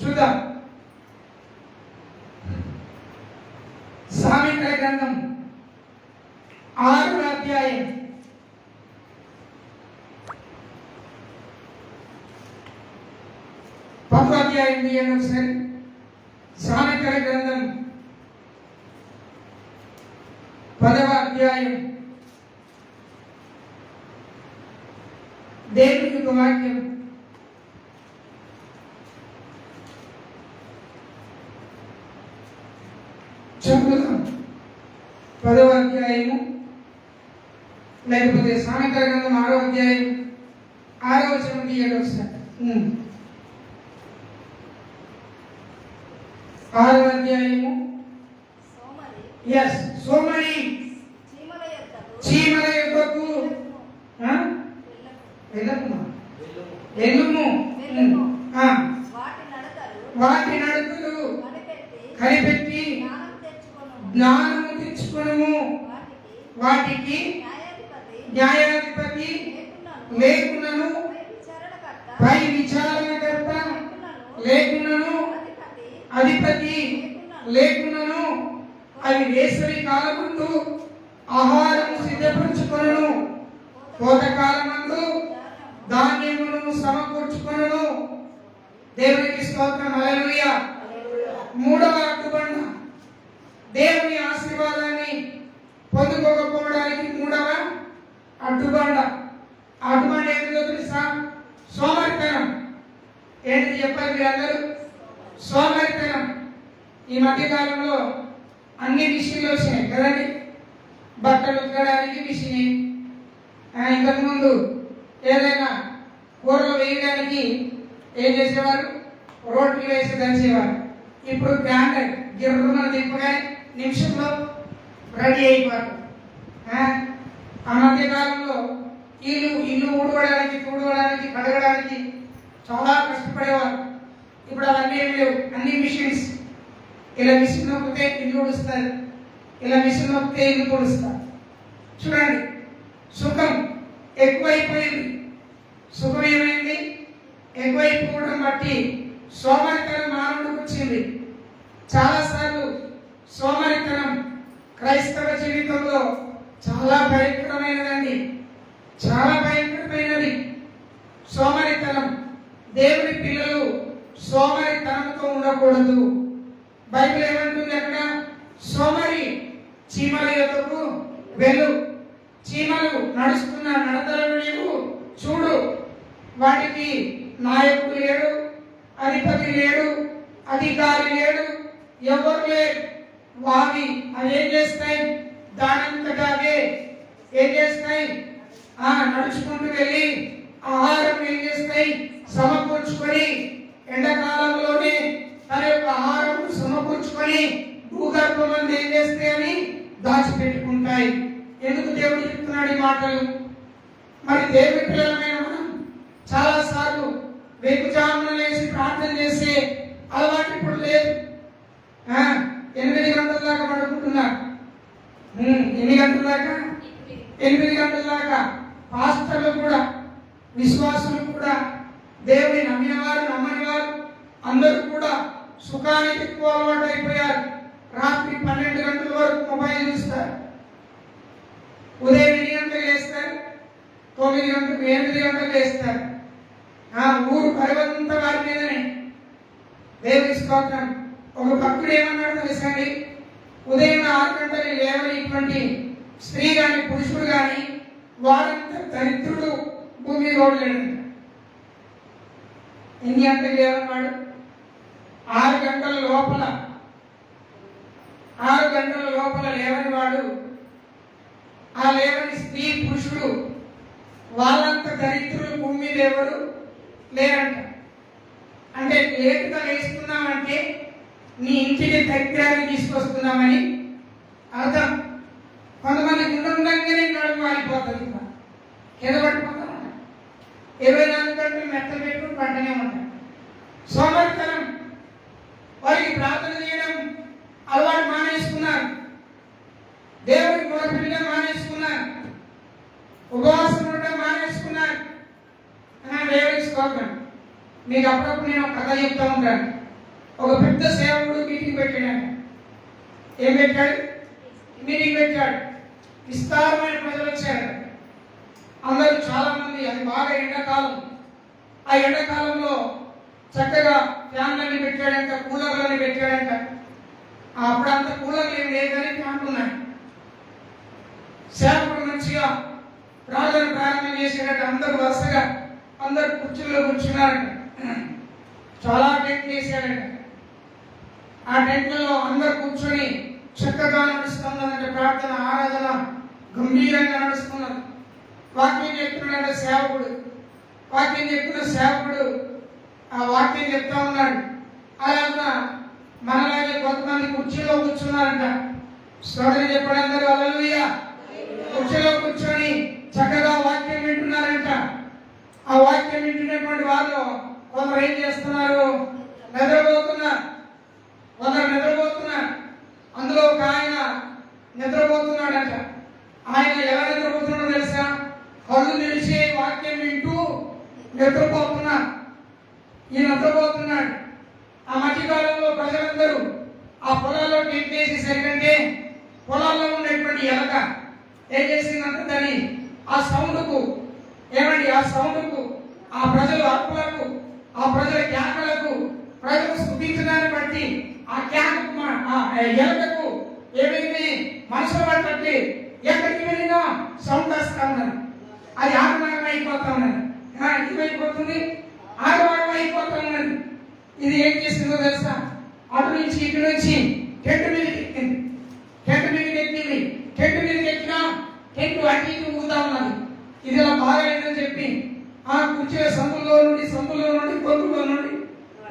చూద్దాం. సామెతల గ్రంథం 6వ అధ్యాయం 10వ అధ్యాయం తీయండి ఒకసారి. సామెతల గ్రంథం 10వ అధ్యాయం. దేవుని యొక్క వాక్యం చదువుదాం. 10వ అధ్యాయము, లేకపోతే సామెతల గ్రంథం 6వ అధ్యాయం 6వ వచనం తీయండి ఒకసారి. 6వ అధ్యాయము. ఎస్, సోమరి చీమల యొద్దకు వెళ్ళుము, వాటి నడకలు కనిపెట్టి జ్ఞానము తెచ్చుకొనుము. వాటికి న్యాయాధిపతి లేకున్నను, పై విచారణకర్త లేకున్నను, అధిపతి లేకున్నను, అవి వేసవి కాలమందు ఆహారము సిద్ధపరచుకొనును, కోతకాలమందు ధాన్యమును సమకూర్చుకొనును. దేవునికి స్తోత్రం. హల్లెలూయా. మూడవ అడ్డుబండ, దేవుని ఆశీర్వాదాన్ని పొందుకోకపోవడానికి మూడవ అడ్డుబండ. అడ్డుబండ ఏంటో తెలుసా? సోమరితనం. ఏంటిది చెప్పాలి మీరందరూ? సోమరితనం. ఈ మధ్యకాలంలో అన్ని మిషన్లు వచ్చినాయి కదండి. బట్టలు ఉతకడానికి మిషన్, ఇంతకుముందు ఏదైనా కూరలు వేయడానికి ఏం చేసేవారు? రోడ్లు వేసి దంచేవారు. ఇప్పుడు గ్రైండర్ గిర్రున దింపగానే నిమిషంలో రెడీ అయిపోయారు. ఆ మధ్యకాలంలో ఇల్లు ఊడవడానికి, తుడవడానికి, కడగడానికి చాలా కష్టపడేవారు. ఇప్పుడు అవన్నీ ఏమి లేవు, అన్ని మిషన్స్. ఇలా మిషన్ నొక్కితే ఇల్లు ఊడుస్తారు, ఇలా మిషన్ నొక్కితే ఇల్లు తుడుస్తారు. చూడండి, సుఖం ఎక్కువైపోయింది. సుఖం ఏమైంది? ఎక్కువైపోవడం బట్టి సోమరితనం మానవుడికి వచ్చింది. చాలాసార్లు సోమరితనం క్రైస్తవ జీవితంలో చాలా భయంకరమైనదండి, చాలా భయంకరమైనది సోమరితనం. దేవుని పిల్లలు సోమరితనంతో ఉండకూడదు. బైబిల్ ఏమంటుంది అక్కడ? సోమరి చీమల యొద్దకు వెళ్ళు, చీమలు నడుస్తున్న నడతలను నీవు చూడు. వాటికి నాయకుడు లేడు, అధిపతి లేడు, అధికారి లేడు, ఎవరు లేరు. అవి ఏం చేస్తాయి? దానంతటాగే ఏం చేస్తాయి? నడుచుకుంటూ వెళ్ళి ఆహారం ఏం చేస్తాయి? సమకూర్చుకొని ఎండాకాలంలోనే తన యొక్క ఆహారం సమకూర్చుకొని భూగర్భంలో ఏం చేస్తాయని దాచిపెట్టుకుంటాయి. ఎందుకు దేవుడు చెప్తున్నాడు ఈ మాటలు? మరి దేవుడి పిల్లలమైన మనం చాలా సార్లు వేకుజామున లేచి ప్రార్థన చేసే అలవాటు ఇప్పుడు లేదు. 8 గంటల దాకా పడుకుంటున్నారు. ఎన్ని గంటల దాకా? 8 గంటల దాకా. పాస్టర్లు కూడా, విశ్వాసులు కూడా, దేవుని నమ్మిన వారు నమ్మని వారు అందరూ కూడా సుఖానికి ఎక్కువ అలవాటు అయిపోయారు. రాత్రి 12 గంటల వరకు మొబైల్ చూస్తారు. ఉదయం 8 గంటలకు లేస్తారు, 9 గంటలకు 8 గంటలకు లేస్తారు. ఊరు పరివంతా వారి మీదనే. దేవుని స్తోత్రం. ఒక భక్తుడు ఏమన్నాడు తెలుసండి? ఉదయం 6 గంటలు లేవనిటువంటి స్త్రీ గాని పురుషుడు గాని వాడంత దరిద్రుడు భూమి రోడ్లేడంట. ఎన్ని గంటలకు లేవన్నాడు? 6 గంటల లోపల, 6 గంటల లోపల లేవని వాడు, ఆ లేవని స్త్రీ పురుషుడు వాళ్ళంత దరిద్రులు భూమి మీద ఎవరు లేరంట. అంటే లేటుగా వేసుకున్నామంటే నీ ఇంటికి దరిద్రాన్ని తీసుకొస్తున్నామని అర్థం. కొంతమంది గుండంగానే నడుము వాడిపోతుంది, కింద పడిపోతాం. 24 గంటలు మెత్తలు పెట్టుకుని పంటనే ఉంటాయి. సోమరితనం. వారికి ప్రార్థన చేయడం అలవాటు మానేసుకున్నారు, దేవుడికి మొదటిగా మానేసుకున్నారు, ఉపవాసం ఉండడం మానేసుకున్నారు. దేవుడికి స్తోత్రం. మీకు అప్పుడప్పుడు నేను కథ చెప్తా ఉంటాను. ఒక పెద్ద సేవకుడు మీటింగ్ పెట్టాడు. ఏం పెట్టాడు? మీటింగ్ పెట్టాడు. విస్తారమైన ప్రజలు వచ్చారు. అందరూ చాలా మంది. అది బాగా ఎండాకాలం. ఆ ఎండాకాలంలో చక్కగా ఫ్యాన్లన్నీ పెట్టాడంట, కూలర్లని పెట్టాడంట. అప్పుడంతా కూలర్లు ఏం లేదు కానీ ఫ్యాన్లు ఉన్నాయి. సేవకుడు మంచిగా ప్రార్థన ప్రారంభం చేసేటట్టు అందరూ వరుసగా అందరు కుర్చీల్లో కూర్చున్నారంట. చాలా టెంట్ వేసాడంట. ఆ టెంట్లలో అందరు కూర్చొని చక్కగా నడుస్తున్నదంటే ప్రార్థన, ఆరాధన గంభీరంగా నడుస్తున్నారు. వాక్యం చెప్తున్నాడు సేవకుడు. వాక్యం చెప్పిన సేవకుడు ఆ వాక్యం చెప్తా ఉన్నాడు. అలాగా మనలాగే కొంతమంది కుర్చీలో కూర్చున్నారంట. స్తోత్రం చెప్పండి అందరూ. హల్లెలూయా. కుర్చీలో కూర్చొని చక్కగా వాక్యం వింటున్నారంట. ఆ వాక్యం వింటున్నటువంటి వాళ్ళు కొందరు ఏం చేస్తున్నారు? నిద్రపోతున్నారు. కొందరు నిద్రపోతున్నారు. అందులో ఒక ఆయన నిద్రపోతున్నాడంట. ఆయన ఎలా నిద్రపోతున్నాడో తెలుసా? కళ్ళు నిలిచి వాక్యం వింటూ నిద్రపోతున్నారు. ఈ నిద్రపోతున్నాడు. ఆ మధ్యకాలంలో ప్రజలందరూ ఆ పొలాల్లో టెంట్ వేసేసరికంటే పొలాల్లో ఉండేటువంటి ఎలక ఏం చేసిందంటే దాన్ని ఆ సౌండ్కు ఏమండి, ఆ సౌండ్కు, ఆ ప్రజల అర్పులకు, ఆ ప్రజల కేకలకు, ప్రజలు స్తుతించడాన్ని బట్టి ఆ కేకకు, ఆ ఎలకకు ఏమైంది? మనసులో పట్టి ఎక్కడికి వెళ్ళినా సౌండ్ వస్తా ఉన్నది. అది ఆగమాగం అయిపోతా ఉన్నది. ఏమైపోతుంది? ఆగమాగం అయిపోతా ఉన్నది. ఇది ఏం చేసిందో తెలుసా? అటు నుంచి ఇటు నుంచి టెంట్ మీదకి ఎక్కింది. టెంట్ మీదకి ఎక్కింది. టెంట్ మీదకి ఎక్కినా టెంట్ అటు ఇటు ఊగుతా ఉన్నది. ఇది ఇలా బాగాలేదని చెప్పి ఆ కూర్చే సందులో నుండి గొంతులో నుండి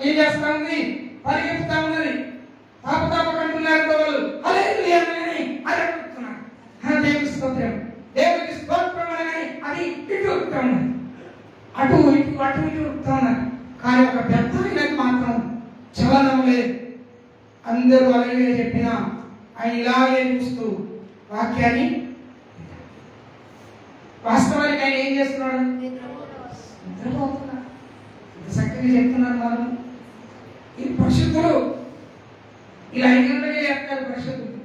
ఏం చేస్తా ఉంది? పరిగెత్తుతా ఉన్నది. తాపతాపకంటున్నారు వాళ్ళు. హల్లెలూయా అని అడుగుతున్నారు. దేవునికి స్తోత్రం, దేవునికి స్తోత్రం అని అది ఇటు ఊగుతా ఉన్నది. అటు ఇటు ఊగుతా ఉన్నది. కానీ ఒక పెద్ద ఆయనకు మాత్రం చలనం లేదు. అందరూ అలాగే చెప్పిన ఆయన ఇలాగే చూస్తూ వాక్యాన్ని, వాస్తవానికి ఆయన ఏం చేస్తున్నాడు? నిద్రపోతున్నాడు. చక్కగా చెప్తున్నారు మనం. ఈ పరిశుద్ధులు ఇలా 5 గంటలకే చెప్తారు పరిశుద్ధులు.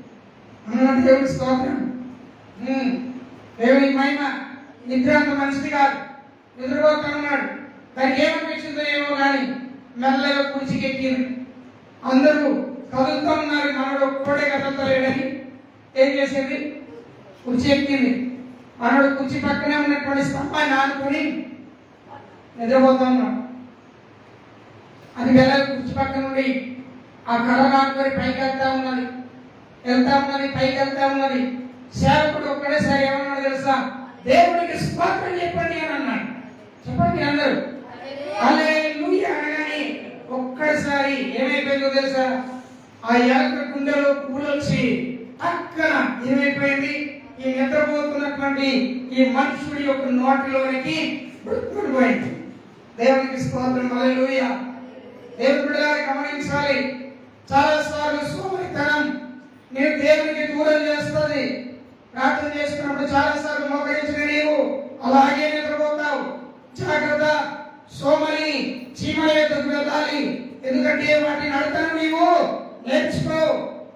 అన్నాడు దేవుడి స్తోత్రం. దేవుని మహిమ. నిద్ర అంత మంచిది కాదు. నిద్రపోతున్నాడు. దానికి ఏమనిపించిందో ఏమో కానీ మెల్లగా కుర్చీకి ఎక్కింది. అందరూ కదులుతూ ఉన్నారు, మనడు ఒక్కడే కదులుతలేడని ఏం చేసేది? కుర్చీ ఎక్కింది. మనడు కుర్చీ పక్కనే ఉన్నటువంటి స్తంభాన్ని ఆనుకొని నిద్రపోతా ఉన్నాడు. అది వెళ్ళాలి. కుర్చీ పక్క నుండి ఆ కర్ర ఆనుకొని పైకి వెళ్తా ఉన్నది, పైకి వెళ్తా ఉన్నది. సేవకుడు ఒక్కడేసారి ఏమన్నాడు తెలుసా? దేవుడికి స్తోత్రం చెప్పండి అని అన్నాడు. చెప్పండి అందరూ హల్లెలూయా అనగానే ఒక్కసారి ఏమైపోయిందో తెలుసా? ఆ ఎలక గుండెలో పూలొచ్చి పక్కన ఏమైపోయింది? ఈ నిద్రపోతున్నటువంటి ఈ మనుషుడి యొక్క నోటిలోనికి పడిపోయింది. దేవునికి స్తోత్రం. హల్లెలూయా. దేవుని బిడ్డలారా గమనించాలి. చాలా సార్లు సోమరితనం నేను దేవునికి దూరం చేస్తుంది. ప్రార్థన చేసుకున్నప్పుడు చాలా సార్లు మోకరించిన నీవు అలాగే నిద్రపోతావు. జాగ్రత్త. సోమరి చీమల యొద్దకు వెళ్ళాలి. ఎందుకంటే వాటి నడతను నీవు నేర్చుకో,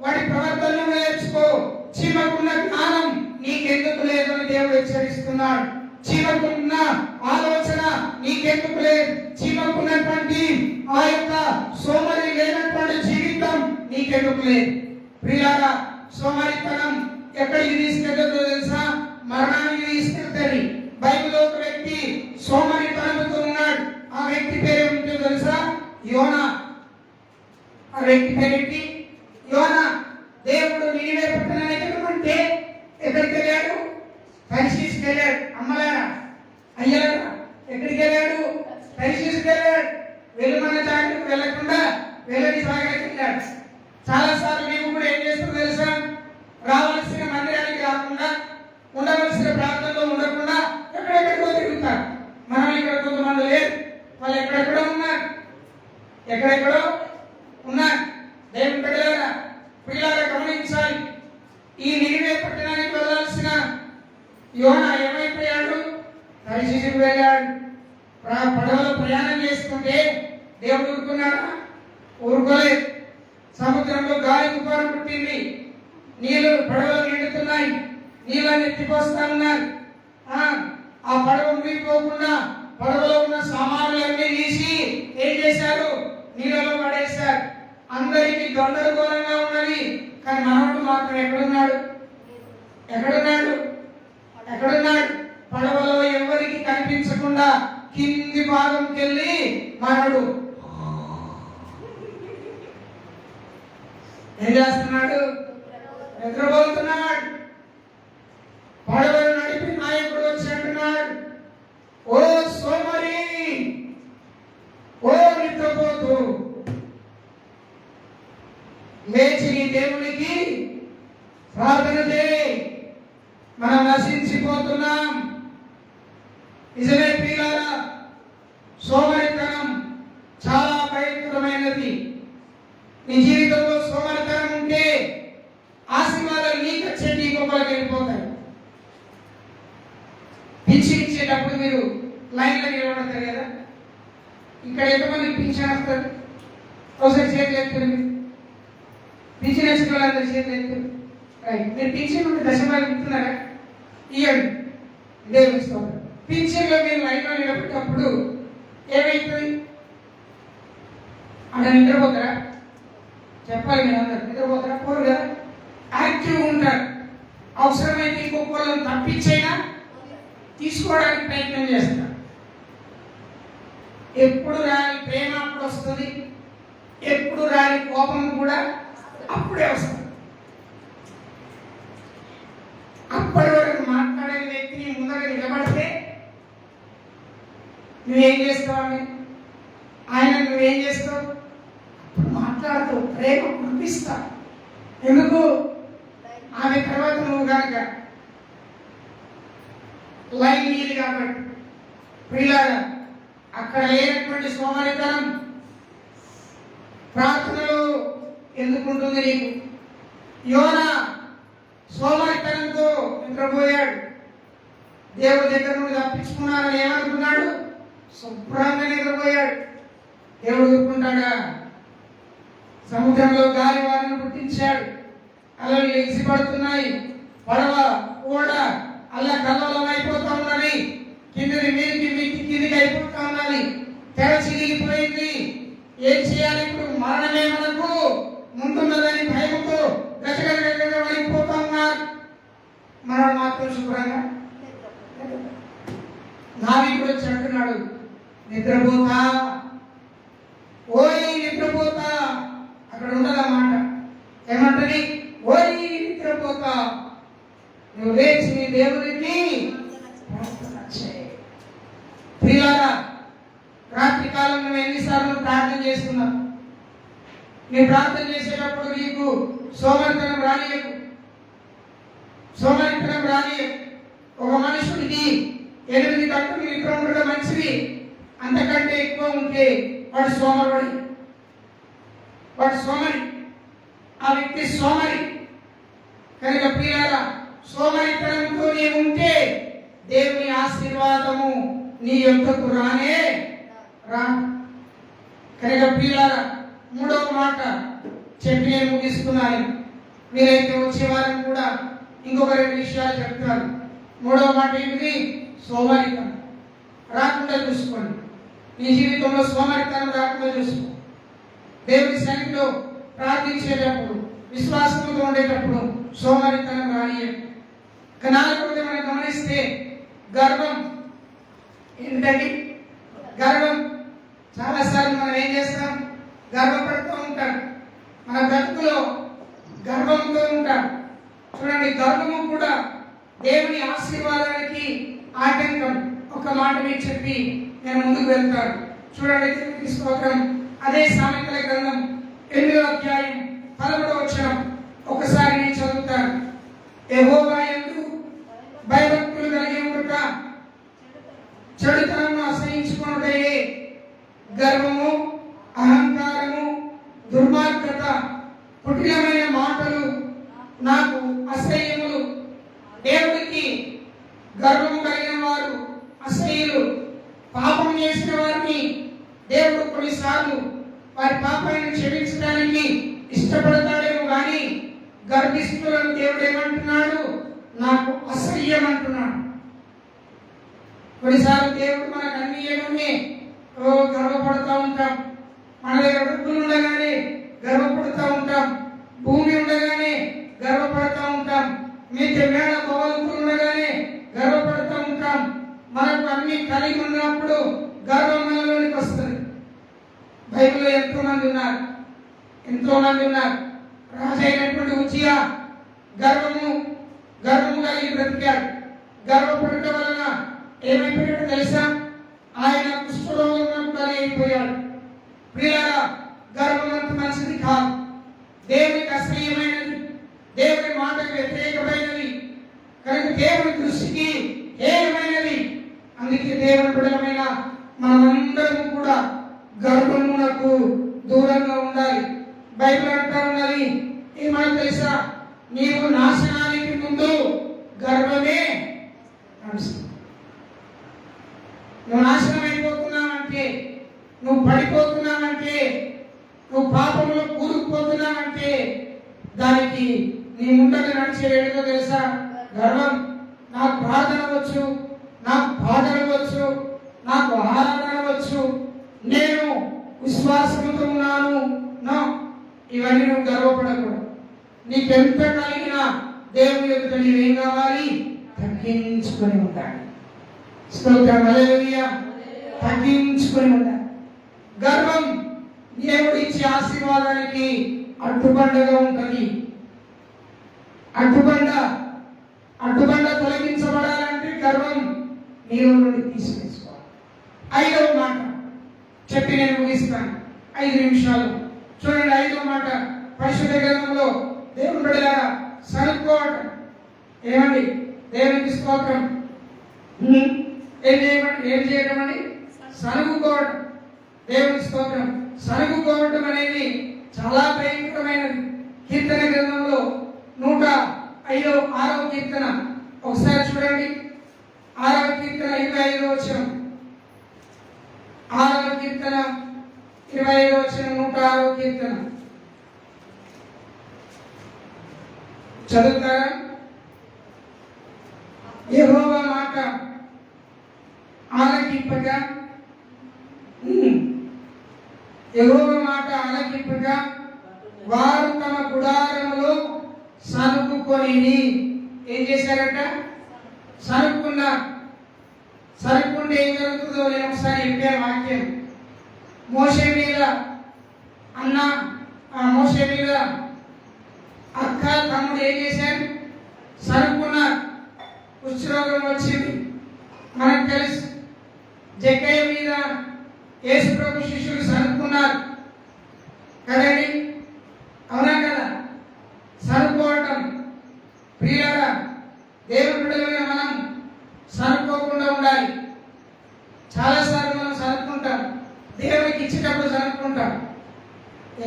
వాటి ప్రవర్తనను నేర్చుకో. చీమకున్న జ్ఞానం నీకెందుకు లేదని దేవుడు హెచ్చరిస్తున్నాడు. చీమకున్న ఆలోచన నీకెందుకు లేదు. చీమకున్నటువంటి ఆ యొక్క సోమరి లేనటువంటి జీవితం నీకెందుకు లేదు. ప్రియారా, సోమరితనం ఎక్కడికి తీసుకెళ్తుందో తెలుసా? మరణానికి తీసుకెళ్తుంది. బైబిల్లో ఒక వ్యక్తి సోమరితనంతో ఉన్నాడు. ఆ వ్యక్తి పేరు ఏమిటో తెలుసా? యోనా. ఆ వ్యక్తి పేరేంటి? యోనా. దేవుడు నినివే పట్టణానికి వెళ్ళమంటే ఎక్కడికి వెళ్ళాడు? తర్షీషుకి వెళ్ళాడు. అమ్మలారా, అయ్యారా, ఎక్కడికి వెళ్ళాడు? తర్షీషుకి వెళ్ళాడు. వెళ్ళమన్న జాగ్రత్తకు వెళ్ళకుండా వెళ్ళని సాగరికి వెళ్ళాడు. చాలా సార్లు నీవు కూడా ఏం చేస్తావు తెలుసా? రావాల్సిన మందిరానికి రాకుండా, ఉండవలసిన ప్రాంతంలో ఉండకుండా ఎక్కడెక్కడికో తిరుగుతారు. మనం ఇక్కడ కొంతమంది లేదు, వాళ్ళు ఎక్కడెక్కడో ఉన్నారు. దేవుని బిడ్డలారా, పిల్లలారా గమనించాలి. ఈ నినివే పట్టణానికి వెళ్ళాల్సిన యోనా ఏమైపోయాడు? తర్షీషుకు వెళ్ళాడు. పడవలో ప్రయాణం చేస్తుంటే దేవుడు ఊరుకున్నాడా? ఊరుకోలేదు. సముద్రంలో గాలి తుఫాను పుట్టింది. నీళ్లు పడవలు నిండుతున్నాయి. నీళ్ళని ఎత్తిపోస్తా ఉన్నారు. ఆ పడవ మునిగిపోకుండా పడవలో ఉన్న సామాన్లన్నీ తీసి ఏం చేశారు? నీళ్ళలో పడేశారు. అందరికీ గందరగోళంగా ఉన్నది. కానీ మనవడు మాత్రం ఎక్కడున్నాడు? పడవలో ఎవరికి కనిపించకుండా కింది భాగంకి వెళ్ళి మనడు ఏం చేస్తున్నాడు? నిద్రపోతున్నాడు. పడవలు నడిపి నాయకుడు వచ్చి అంటున్నాడు, ఓ సోమరి, ఓ నిద్రపోతూ, లేచి నీ దేవునికి ప్రార్థన చేయి, మనం నశించిపోతున్నాం. నిజమే ప్రియులారా, సోమరితనం చాలా భయంకరమైనది. నీ జీవితంలో సోమరితనం ఉంటే ఆశీర్వాదాలు నీకు వచ్చే నీ గొప్పలకు వెళ్ళిపోతాయి. పింఛన్ ఇచ్చేటప్పుడు మీరు లైన్లో నిలబడతారు కదా, ఇక్కడ ఎంతమంది పింఛన్ వస్తారు? ఒకసారి చేతులు ఎత్తురు. పింఛన్ వచ్చిన వాళ్ళందరూ చేతులు ఎత్తురు. రైట్. మీరు పింఛన్ నుండి దశభాగం ఇస్తున్నారా? ఇవ్వండి. దేవుని స్తోత్రం. పింఛన్లో మీరు లైన్లో నిలబెట్టినప్పుడు ఏమైతుంది? అక్కడ నిద్రపోతారా? చెప్పాలి. మీరు అందరు నిద్రపోతారా? పోరు కదా. యాక్టివ్గా ఉంటారు. అవసరమైతే ఇంకొకళ్ళని తప్పించైనా తీసుకోవడానికి ప్రయత్నం చేస్తారు. ఎప్పుడు రాని ప్రేమ అప్పుడు వస్తుంది, ఎప్పుడు రాని కోపం కూడా అప్పుడే వస్తుంది. అప్పటి వరకు మాట్లాడే వ్యక్తిని ముందర నిలబడితే నువ్వేం చేస్తావు? ఆయన నువ్వేం చేస్తావు? అప్పుడు మాట్లాడుతూ ప్రేమ కురిపిస్తా. ఎందుకు? ఆమె తర్వాత నువ్వు కనుక లైన్ నీది కాబట్టి. ప్రియులారా, అక్కడ లేనటువంటి సోమరితనం ప్రార్థనలో ఎందుకుంటుంది నీకు? యోనా సోమరితనంతో నిద్రపోయాడు. దేవుడి దగ్గర నుండి తప్పించుకున్నానని ఏమనుకున్నాడు? శుభ్రంగా నిద్రపోయాడు. దేవుడు ఊరుకుంటాడా? సముద్రంలో గాలి వారిని పుట్టించాడు. అలలు ఎగిసిపడుతున్నాయి. పడవ ఓడ అలా కల్లోలం అయిపోతా ఉన్నది. కిందికి కిందికి అయిపోతా ఉన్నది. తెర చిరిగిపోయింది. ఏం చేయాలి ఇప్పుడు? మరణమే మనకు ముందున్నదని భయంతో గజగజ వడిపోతా ఉన్నారు. మరణం మాత్రం శుభ్రంగా నావికుడు వచ్చి అంటున్నాడు, నిద్రపోతా, ఓయ్ నిద్రపోతా. అక్కడ ఉండదన్నమాట. ఏమంటది? ఓయ్ నిద్రపోతా, నువ్వు లేచి నీ దేవునికి ప్రార్థన చేయి. ప్రియులారా, రాత్రి కాలం నువ్వు ఎన్నిసార్లు ప్రార్థన చేస్తున్నావు? నీ ప్రార్థన చేసేటప్పుడు నీకు సోమరితనం రానియకు. సోమరితనం రానియకు. ఒక మనుషుడికి 8 గంటలు నిద్ర ఉండడం మంచిది. అంతకంటే ఎక్కువ ఉంటే వాడు సోమరి. ఆ వ్యక్తి సోమరి. కనుక ప్రియులారా, సోమరితనంతో నీవు ఉంటే దేవుని ఆశీర్వాదము నీ యొక్కకు రానే రా. కనుక ప్రియులారా, 3వ మాట చెప్పి నేను ముగిస్తున్నాను. మీరైతే వచ్చే వారం కూడా ఇంకొక 2 విషయాలు చెప్తాను. 3వ మాట ఏంటిది? సోమరితనం రాకుండా చూసుకోండి. నీ జీవితంలో సోమరితనం రాకుండా చూసుకో. దేవుని సన్నిధిలో ప్రార్థించేటప్పుడు, విశ్వాసంతో ఉండేటప్పుడు సోమరితనం రానియదు. ఇక 4వది మనం గమనిస్తే గర్వం. ఏంటండి గర్వం? చాలాసార్లు మనం ఏం చేస్తాం? గర్వపడుతూ ఉంటాం. మన బ్రతుకులో గర్వంతో ఉంటాం. చూడండి, గర్వము కూడా దేవుని ఆశీర్వాదానికి ఆటంకం. ఒక మాట మీకు చెప్పి నేను ముందుకు వెళ్తాను. చూడండి, దేవునికి స్తోత్రం. అదే సామెతల గ్రంథం 8వ అధ్యాయం 11వ వచనం ఒకసారి నేను చదువుతాను. యెహోవా యందు భయభక్తులు కలిగి ఉండుట, చెడుతనము అసహించుకొనుటయే గర్వము, అహంకారము, దుర్మార్గత, కుటిలమైన మాటలు నాకు అసహ్యములు. దేవుడికి గర్వము కలిగిన వారు అసహ్యులు. పాపం చేసిన వారిని దేవుడు కొన్నిసార్లు వారి పాపాన్ని క్షమించడానికి ఇష్టపడతాడేమో కానీ గర్విష్ఠులను దేవుడు ఏమంటున్నాడు? నాకు అసహ్యం అంటున్నాడు. కొన్నిసార్లు దేవుడు మనకు అన్ని ఏమని గర్వపడుతూ ఉంటాం. మన దగ్గర డబ్బులు ఉండగానే గర్వపడుతూ ఉంటాం. భూమి ఉండగానే గర్వపడుతూ ఉంటాం. మిగతా మేడ భవనతులు ఉండగానే గర్వపడుతూ ఉంటాం. మనకు అన్ని కలిగి ఉన్నప్పుడు గర్వం మనలోనికి వస్తుంది. బైబిల్లో ఎంతో మంది ఉన్నారు. రాజు అయినటువంటి ఉజ్జియా గర్వము కలిగి బ్రతికాడు. గర్వపడటం వలన ఏమైపోయాడో తెలుసా? ఆయన కుష్ఠరోగం కలిగి అయిపోయాడు. ప్రియులారా, గర్వం అంత మంచిది కాదు. దేవునికి అసహ్యమైనది, దేవుని మాటకు వ్యతిరేకమైనది, కనుక దేవుని దృష్టికి హేయమైనది. అందుకే దేవుని బిడ్డలమైన మనమందరం కూడా గర్వమునకు దూరంగా ఉండాలి. బైబిల్ అంటా ఉన్నది ఏమని తెలుసా? నీవు నాశనానికి ముందు గర్వమే నడుస్తుంది. నువ్వు నాశనం అయిపోతున్నావంటే, నువ్వు పడిపోతున్నావంటే, నువ్వు పాపంలో కూరుకుపోతున్నావంటే దానికి నీ ముందట నడిచే ఏదో తెలుసా? గర్వం. నాకు ప్రార్థన వచ్చు, నాకు పాటలు వచ్చు, నాకు ఆరాధన వచ్చు, నేను విశ్వాసంతో ఉన్నాను. ఇవన్నీ నువ్వు గర్వపడకూడదు. నీకెంత కలిగినా దేవుని ఎదుట నీవేం కావాలి? తగ్గించుకొని ఉండాలి. స్తోత్రం, హల్లెలూయా. తగ్గించుకొని ఉండాలి. గర్వం దేవుడు ఇచ్చే ఆశీర్వాదానికి అడ్డుబండగా ఉంటుంది. అడ్డుబండ తొలగించబడాలంటే గర్వం నీలో నుండి తీసివేసుకోవాలి. 5వ మాట చెప్పి నేను ముగిస్తాను. 5 నిమిషాలు. చూడండి, 5వ మాట పరిశుద్ధ గ్రంథంలో దేవుని బిడ్డలారా సనుక్కోవటం. దేవునికి స్తోత్రం. ఏం చేయడం అండి? సనుగుకోవడం. దేవుని స్తోత్రం. సనుగుకోవడం అనేది చాలా భయంకరమైనది. కీర్తన గ్రంథంలో 105వ కీర్తన ఒకసారి చూడండి. 6వ కీర్తన 25వ వచనం. 6వ కీర్తన 25వ వచనం. 106వ కీర్తన చదువుతారా? యెహోవా మాట ఆలకింపగా, యెహోవా మాట ఆలకింపగా వారు తమ గుడారములో సనుకుకొని ఏం చేశారట? సనుక్కున్నారు. సనుక్కుంటే ఏం జరుగుతుందో నేను ఒకసారి చెప్పాను వాక్యం. మోషే మీద అన్న, మోషే మీద అక్క, తమ్ముడు ఏం చేశారు? సనుక్కున్నారు. కుష్ఠరోగం వచ్చింది మనకు తెలుసు. జక్కయ్య మీద యేసు ప్రభు శిష్యులు సనుక్కున్నారు కదండి, అవునా కదా? సనుక్కోవటం ప్రియులారా, దేవుని బిడ్డలైన మనం సనుక్కోకుండా ఉండాలి. చాలాసార్లు మనం సనుక్కుంటాం, దేవునికి ఇచ్చేటప్పుడు సనుక్కుంటాం.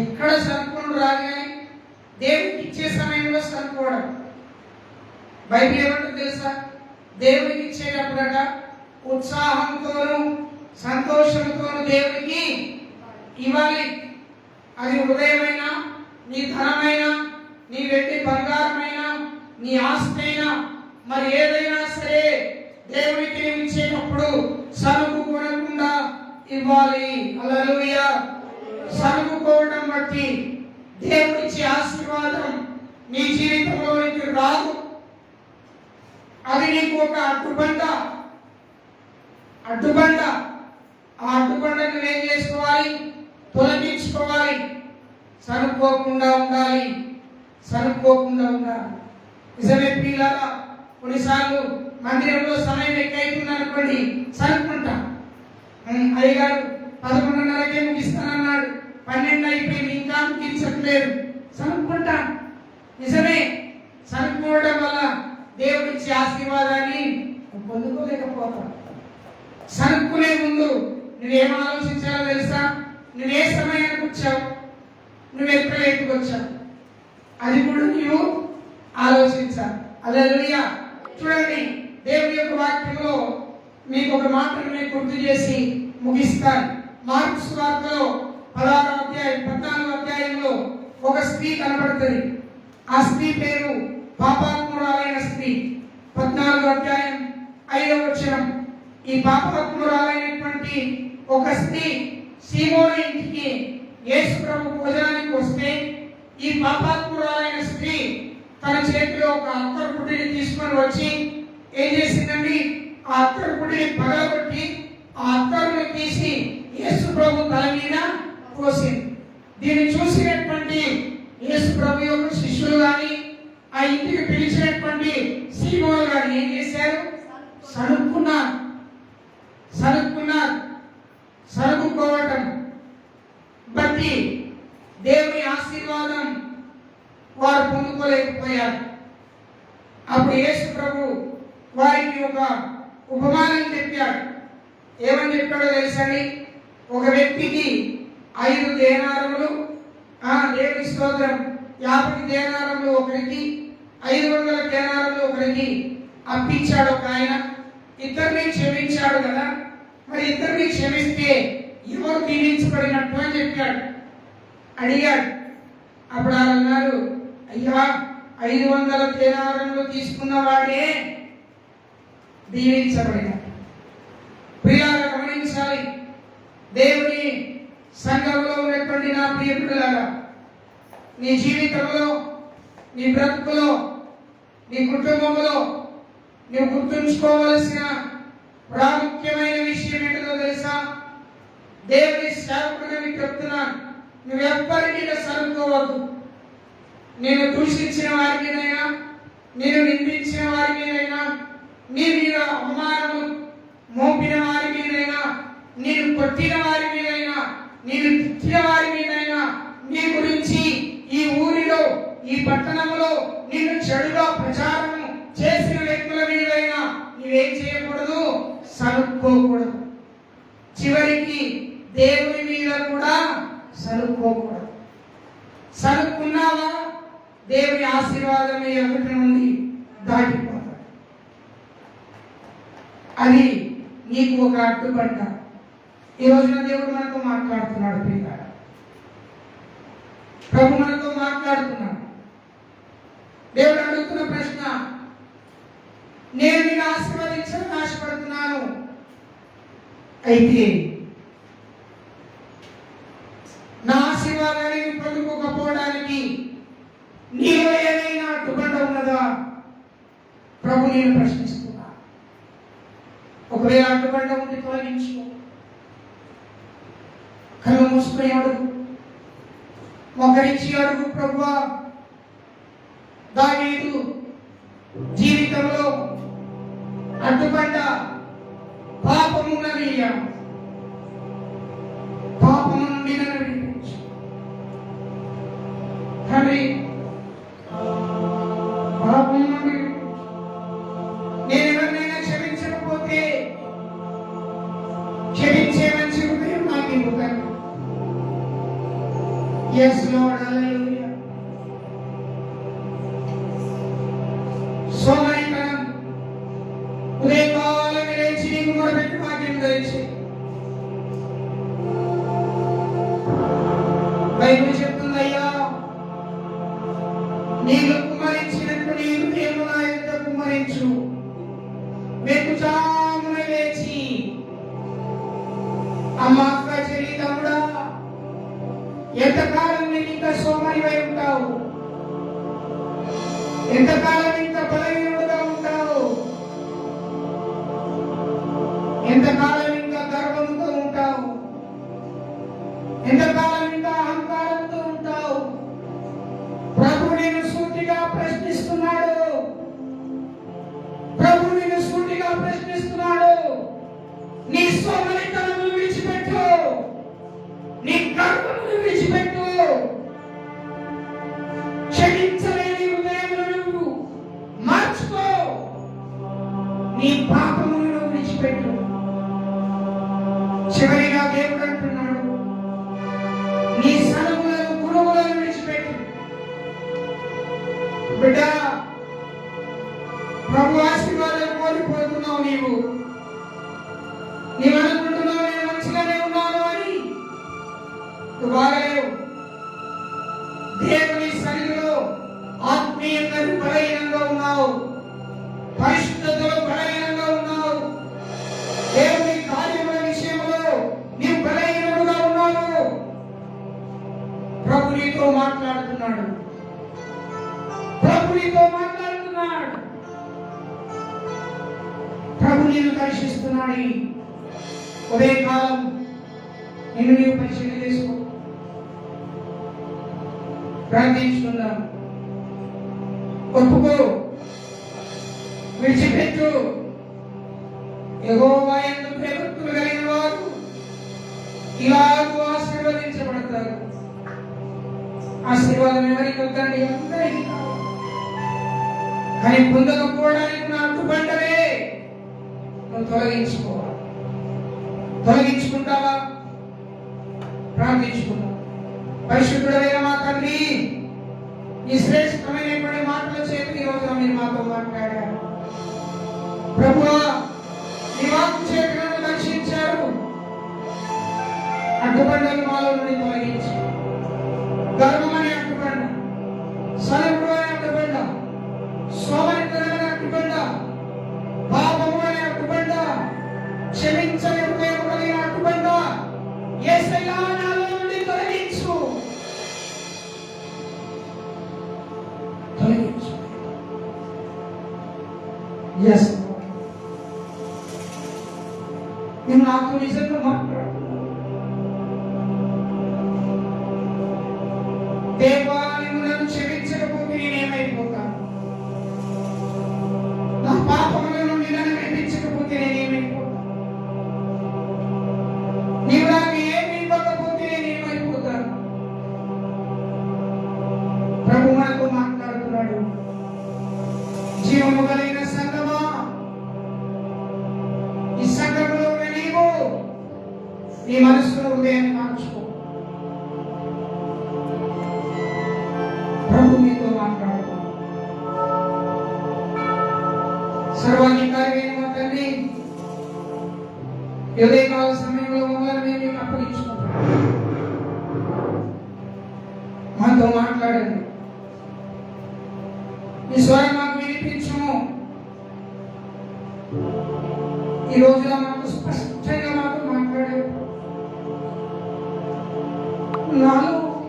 ఎక్కడ సనుక్కుంటూ రాదు, కానీ దేవునికి ఇచ్చే సమయంలో సనుక్కోవడం. బైబిల్ ఏమంటుంది తెలుసా? దేవునికి ఇచ్చేటప్పుడట ఉత్సాహంతోనూ సంతోషంతోనూ దేవునికి ఇవ్వాలి. అది హృదయమైనా, నీ ధనమైనా, నీ వెండి బంగారమైనా, నీ ఆస్తి అయినా, మరి ఏదైనా సరే దేవునికి ఇచ్చేటప్పుడు సనుక్కోకుండా ఇవ్వాలి. హల్లెలూయా. సనుక్కోవడం బట్టి దేవుడిచ్చే ఆశీర్వాదం నీ జీవితంలోనికి రాదు. అది నీకు ఒక అడ్డుబండ. ఆ అడ్డుబండను నువ్వేం చేసుకోవాలి? తొలగించుకోవాలి. సనుక్కోకుండా ఉండాలి. నిజమే పిల్లలా, కొన్నిసార్లు మందిరంలో సమయం ఎక్కువైతుంది అనుకోండి, సనుక్కుంటాం. అయ్యగారు 11:30కే ముగిస్తానన్నాడు, 12 అయిపోయింది, ఇంకా ముగించట్లేదు, సనుక్కుంటాం. నిజమే, సనుక్కోవడం వల్ల దేవుడిచ్చే ఆశీర్వాదాన్ని పొందుకోలేకపోతాం. సనుక్కునే ముందు నువ్వేం ఆలోచించాలో తెలుసా? నువ్వే సమయానికి వచ్చావు, నువ్వు ఎక్కడ లేటుకు వచ్చావు, అది కూడా నువ్వు ఆలోచించాలి. హల్లెలూయా. చూడండి, దేవుని యొక్క వాక్యంలో మీకు ఒక మాటను నేను గుర్తు చేసి ముగిస్తాను. మార్కు సువార్తలో 14వ అధ్యాయంలో ఒక స్త్రీ కనబడుతుంది. ఆ స్త్రీ పేరు పాపాత్మురాలైన స్త్రీ. 14వ అధ్యాయం 5వ వచనం. ఈ పాపాత్మురాలైనటువంటి ఒక స్త్రీ సీమోను ఇంటికి యేసు ప్రభు భోజనానికి వస్తే, ఈ పాపాత్మురాలైన స్త్రీ తన చేతిలో ఒక అత్తరు పుట్టిని తీసుకొని వచ్చి ఏం చేసిందండి? ఆ అత్తరు పుట్టిని పగలగొట్టి ఆ అత్తరును తీసి యేసు ప్రభు తల మీద పోసింది. దీన్ని చూసినటువంటి యేసు ప్రభు యొక్క శిష్యులు కానీ, ఆ ఇంటికి పిలిచినటువంటి సీమోను గారు ఏం చేశారు? సనుక్కోవటం బట్టి దేవుని ఆశీర్వాదం వారు పొందుకోలేకపోయారు. అప్పుడు యేసు ప్రభు వారికి ఒక ఉపమానం చెప్పాడు. ఏమని చెప్పాడో తెలుసండి? ఒక వ్యక్తికి 5 దేనారములు, దేవుని స్తోత్రం, 50 దేనారములు ఒకరికి, 500 దేనారములు ఒకరికి అప్పించాడు ఒక ఆయన. ఇద్దరిని క్షమించాడు కదా, మరి ఇద్దరిని క్షమిస్తే ఎవరు దీవించబడినట్టు అని చెప్పాడు, అడిగాడు. అప్పుడు ఆయన అన్నారు, అయ్యా 500 దేనారములు తీసుకున్న వాడే దీవించబడినట్టు. ప్రియులారా, గమనించాలి. దేవుని సంఘంలో ఉన్నటువంటి నా ప్రియ పిల్లలారా, నీ జీవితంలో, నీ బ్రతుకులో, నీ కుటుంబంలో నువ్వు గుర్తుంచుకోవలసిన ప్రాముఖ్యమైన విషయం ఏంటో తెలుసా? దేవుని సేవకుడిగా నీకు చెప్తున్నాను, నువ్వెవ్వరికి సనుక్కోవద్దు. నేను దూషించిన వారి మీదైనా, నేను నిందించిన వారి మీదైనా, నీ మీద అవమానము మోపిన వారి మీదైనా, నేను కొట్టిన వారి మీదైనా, నేను తిట్టిన వారి మీదైనా, నీ గురించి ఈ ఊరిలో, ఈ పట్టణంలో నిన్ను చెడుగా ప్రచారం చేసిన వ్యక్తుల మీదైనా నీవేం చేయకూడదు? సనుక్కోకూడదు. చివరి చివరికి దేవుని మీద కూడా సరుక్కోకూడదు. సరుక్కున్నావా దేవుని ఆశీర్వాదం మీ ఎదుటి నుండి దాటిపోతాడు. అది నీకు ఒక అడ్డుబండ. ఈ రోజున దేవుడు మనతో మాట్లాడుతున్నాడు. ప్రియులారా, ప్రభు మనతో మాట్లాడుతున్నాడు. దేవుడు అడుగుతున్న ప్రశ్న, నేను నిన్ను ఆశీర్వదించాలని ఆశపడుతున్నాను, అయితే నా ఆశీర్వాదాన్ని పొందుకోకపోవడానికి నీలో ఏమైనా అడ్డుబండ ఉన్నదా? ప్రభు నేను ప్రశ్నిస్తున్నా. ఒకవేళ అడ్డుబండ ఉండి తొలగించు. కళ్ళు మూసుకుని అడుగు, మొక్కరించి అడుగు. ప్రభువా, దావీదు జీవితంలో అడ్డుబండ పాపమున్నది, పాపము నుండి నన్ను విడిపించు తండ్రి, పాపము నుండి విడిపించు. నేను ఎవరినైనా క్షమించకపోతే క్షమించే మంచి హృదయం నాకు ఇవ్వు తండ్రి. Yes, Lord, hallelujah. సోమరితనం ఉదయకాలం లేచి నీకు మొదలుపెట్టి వాక్యం ధరించి బైబిల్ చెప్తుందయ్యా, నీకు కుమ్మరించినట్టు నీ హృదయం నా యొద్ద కుమ్మరించు. వెక్కుచామున లేచి, అమ్మ, అక్క, చెల్లి, తమ్ముడా, ఎంతకాలం నేను ఇంకా సోమరివై ఉంటావు? ఎంతకాలం ఇంకా బలహీనుడుగా ఉంటావు? ఎంతకాలం ఇంకా గర్వంతో ఉంటావు? ఎంతకాలం ఇంకా అహంకారంతో ఉంటావు? ప్రభు నేను సూటిగా ప్రశ్నిస్తున్నాడు. ప్రభు నేను సూటిగా ప్రశ్నిస్తున్నాడు. నీ సోమరితనమును విడిచిపెట్టు, నీ గర్వమును విడిచిపెట్టు. క్షమించలేని హృదయములను మార్చుకో. నీ పాపములను విడిచిపెట్టు. చివరిగా దేవుడు అంటున్నాడు, నీ సనములను గురువులను విడిచిపెట్టు. బిడ్డ, ప్రభు ఆశీర్వాదం కోల్పోతున్నావు. నీవు అనుకుంటున్నావు నేను మంచిగానే ఉన్నాను అని. బాగలేవు. దేవుని సన్నిధిలో ఆత్మీయంగా బలహీనంగా ఉన్నావు. పరిశుద్ధతలో బలహీనంగా ఉన్నావు. దేవుని కార్యముల విషయంలో నీవు బలహీనుడుగా ఉన్నావు. ప్రభు నీతో మాట్లాడుతున్నాడు. ప్రభు నీతో మాట్లాడుతున్నాడు. ప్రభు నీవు దర్శిస్తున్నాడు. ఉదయకాలం నిన్ను నీవు పరిశీలన చేసుకో. ప్రార్థించుకుందాం. ఒప్పుకో, విడిచిపెట్టు. యెహోవా యందు భయభక్తులు కలిగిన వారు ఇలాగూ ఆశీర్వదించబడతారు. ఆశీర్వాదం ఎవరికి వద్దండి? అందరికీ కావాలి. కానీ పొందకపోవడానికి నా అడ్డుబండలే నువ్వు తొలగించుకోవాలి. తొలగించుకుంటావా? ప్రార్థించుకుందాం. పరిశుద్ధుడైన మా తండ్రి, ఈ శ్రేష్టమైనటువంటి మాటల చేతి ఈ రోజున మీరు మాతో మాట్లాడారు. ప్రభువా, నీ వాక్కు చేతులను రక్షించారు. అడ్డుబండలు మాలో నుండి తొలగించి, గర్వమనే అడ్డుబండ, సనముడు అనే అడ్డుబండ, సోమరితనమైన అడ్డుబండ, పాపము అనే అడ్డుబండ, క్షమించని హృదయం కలిగిన అడ్డుబండ యేసయ్యా నాలో నుండి తొలగించు. తొలగించు. ఎస్, నేను నాతో నిజంగా మాట్లాడుతున్నాను. నీ మనసులో హృదయాన్ని మార్చుకో. ప్రభు మీతో మాట్లాడుకో. సర్వాధికారి అయిన మా తండ్రి, ఉదయకాల సమయంలో మమ్మల్ని మేము మీకు అప్పగించుకుంటాం. మాతో మాట్లాడండి. మీ స్వరం మాకు వినిపించము. ఈ రోజున మాకు స్పష్టంగా మాతో మాట్లాడే నాలో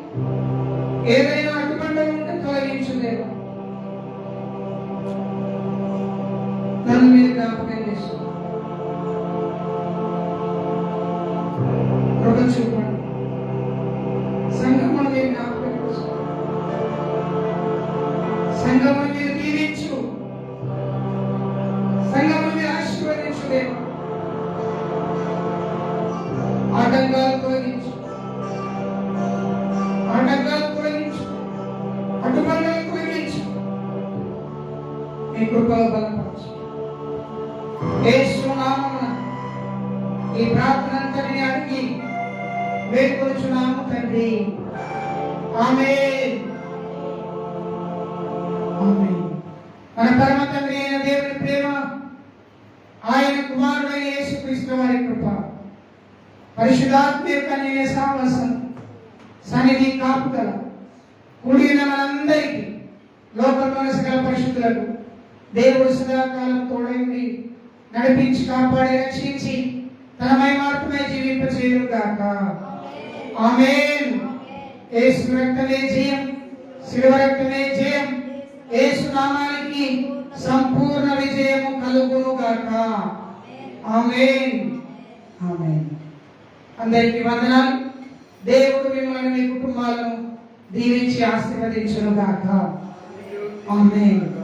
ఏదైనా అడ్డుబండలు ఉంటే తొలగించలేవు. నన్ను మీరు జ్ఞాపకం చేసుకో. కృప చూపండి. సంఘమును మీరు జ్ఞాపకం చేసుకో. సంఘమును మీరు దీవించు. సంఘమును మీరు ఆశీర్వదించలేవు. ఆటంకాలు తొలగించు. ఆటంకాలు తొలగించు. అడ్డుబండలు తొలగించు. మీ కృపలో బలపరచు. యేసు నామమున ఈ ప్రార్థనంతటిని అడిగి వేడుకొనుచున్నాము తండ్రి. ఆమేన్. ఆమేన్. మన పరమ తండ్రి అయిన దేవుని ప్రేమ, ఆయన కుమారుడైన యేసుక్రీస్తు వారి కృప, పరిశుద్ధాత్మ యొక్క అన్యోన్య సహవాసం, సన్నిధి, కాపుదల కూడిన మనందరికీ, లోకంలోని సకల పరిశుద్ధులకు దేవుడు సదాకాలం తోడైంది నడిపించి, కాపాడి, రక్షించి తన మహిమార్గమై జీవింపచేయును గాక. ఆమేన్. యేసు రక్తమే జయం, శిలువ రక్తమే జయం. యేసు నామానికి సంపూర్ణ విజయము కలుగును గాక. ఆమేన్. ఆమేన్. అందరికీ వందనాలు. దేవుడు మిమ్మల్ని, మీ కుటుంబాలను దీవించి ఆశీర్వదించును గాక. ఆమేన్.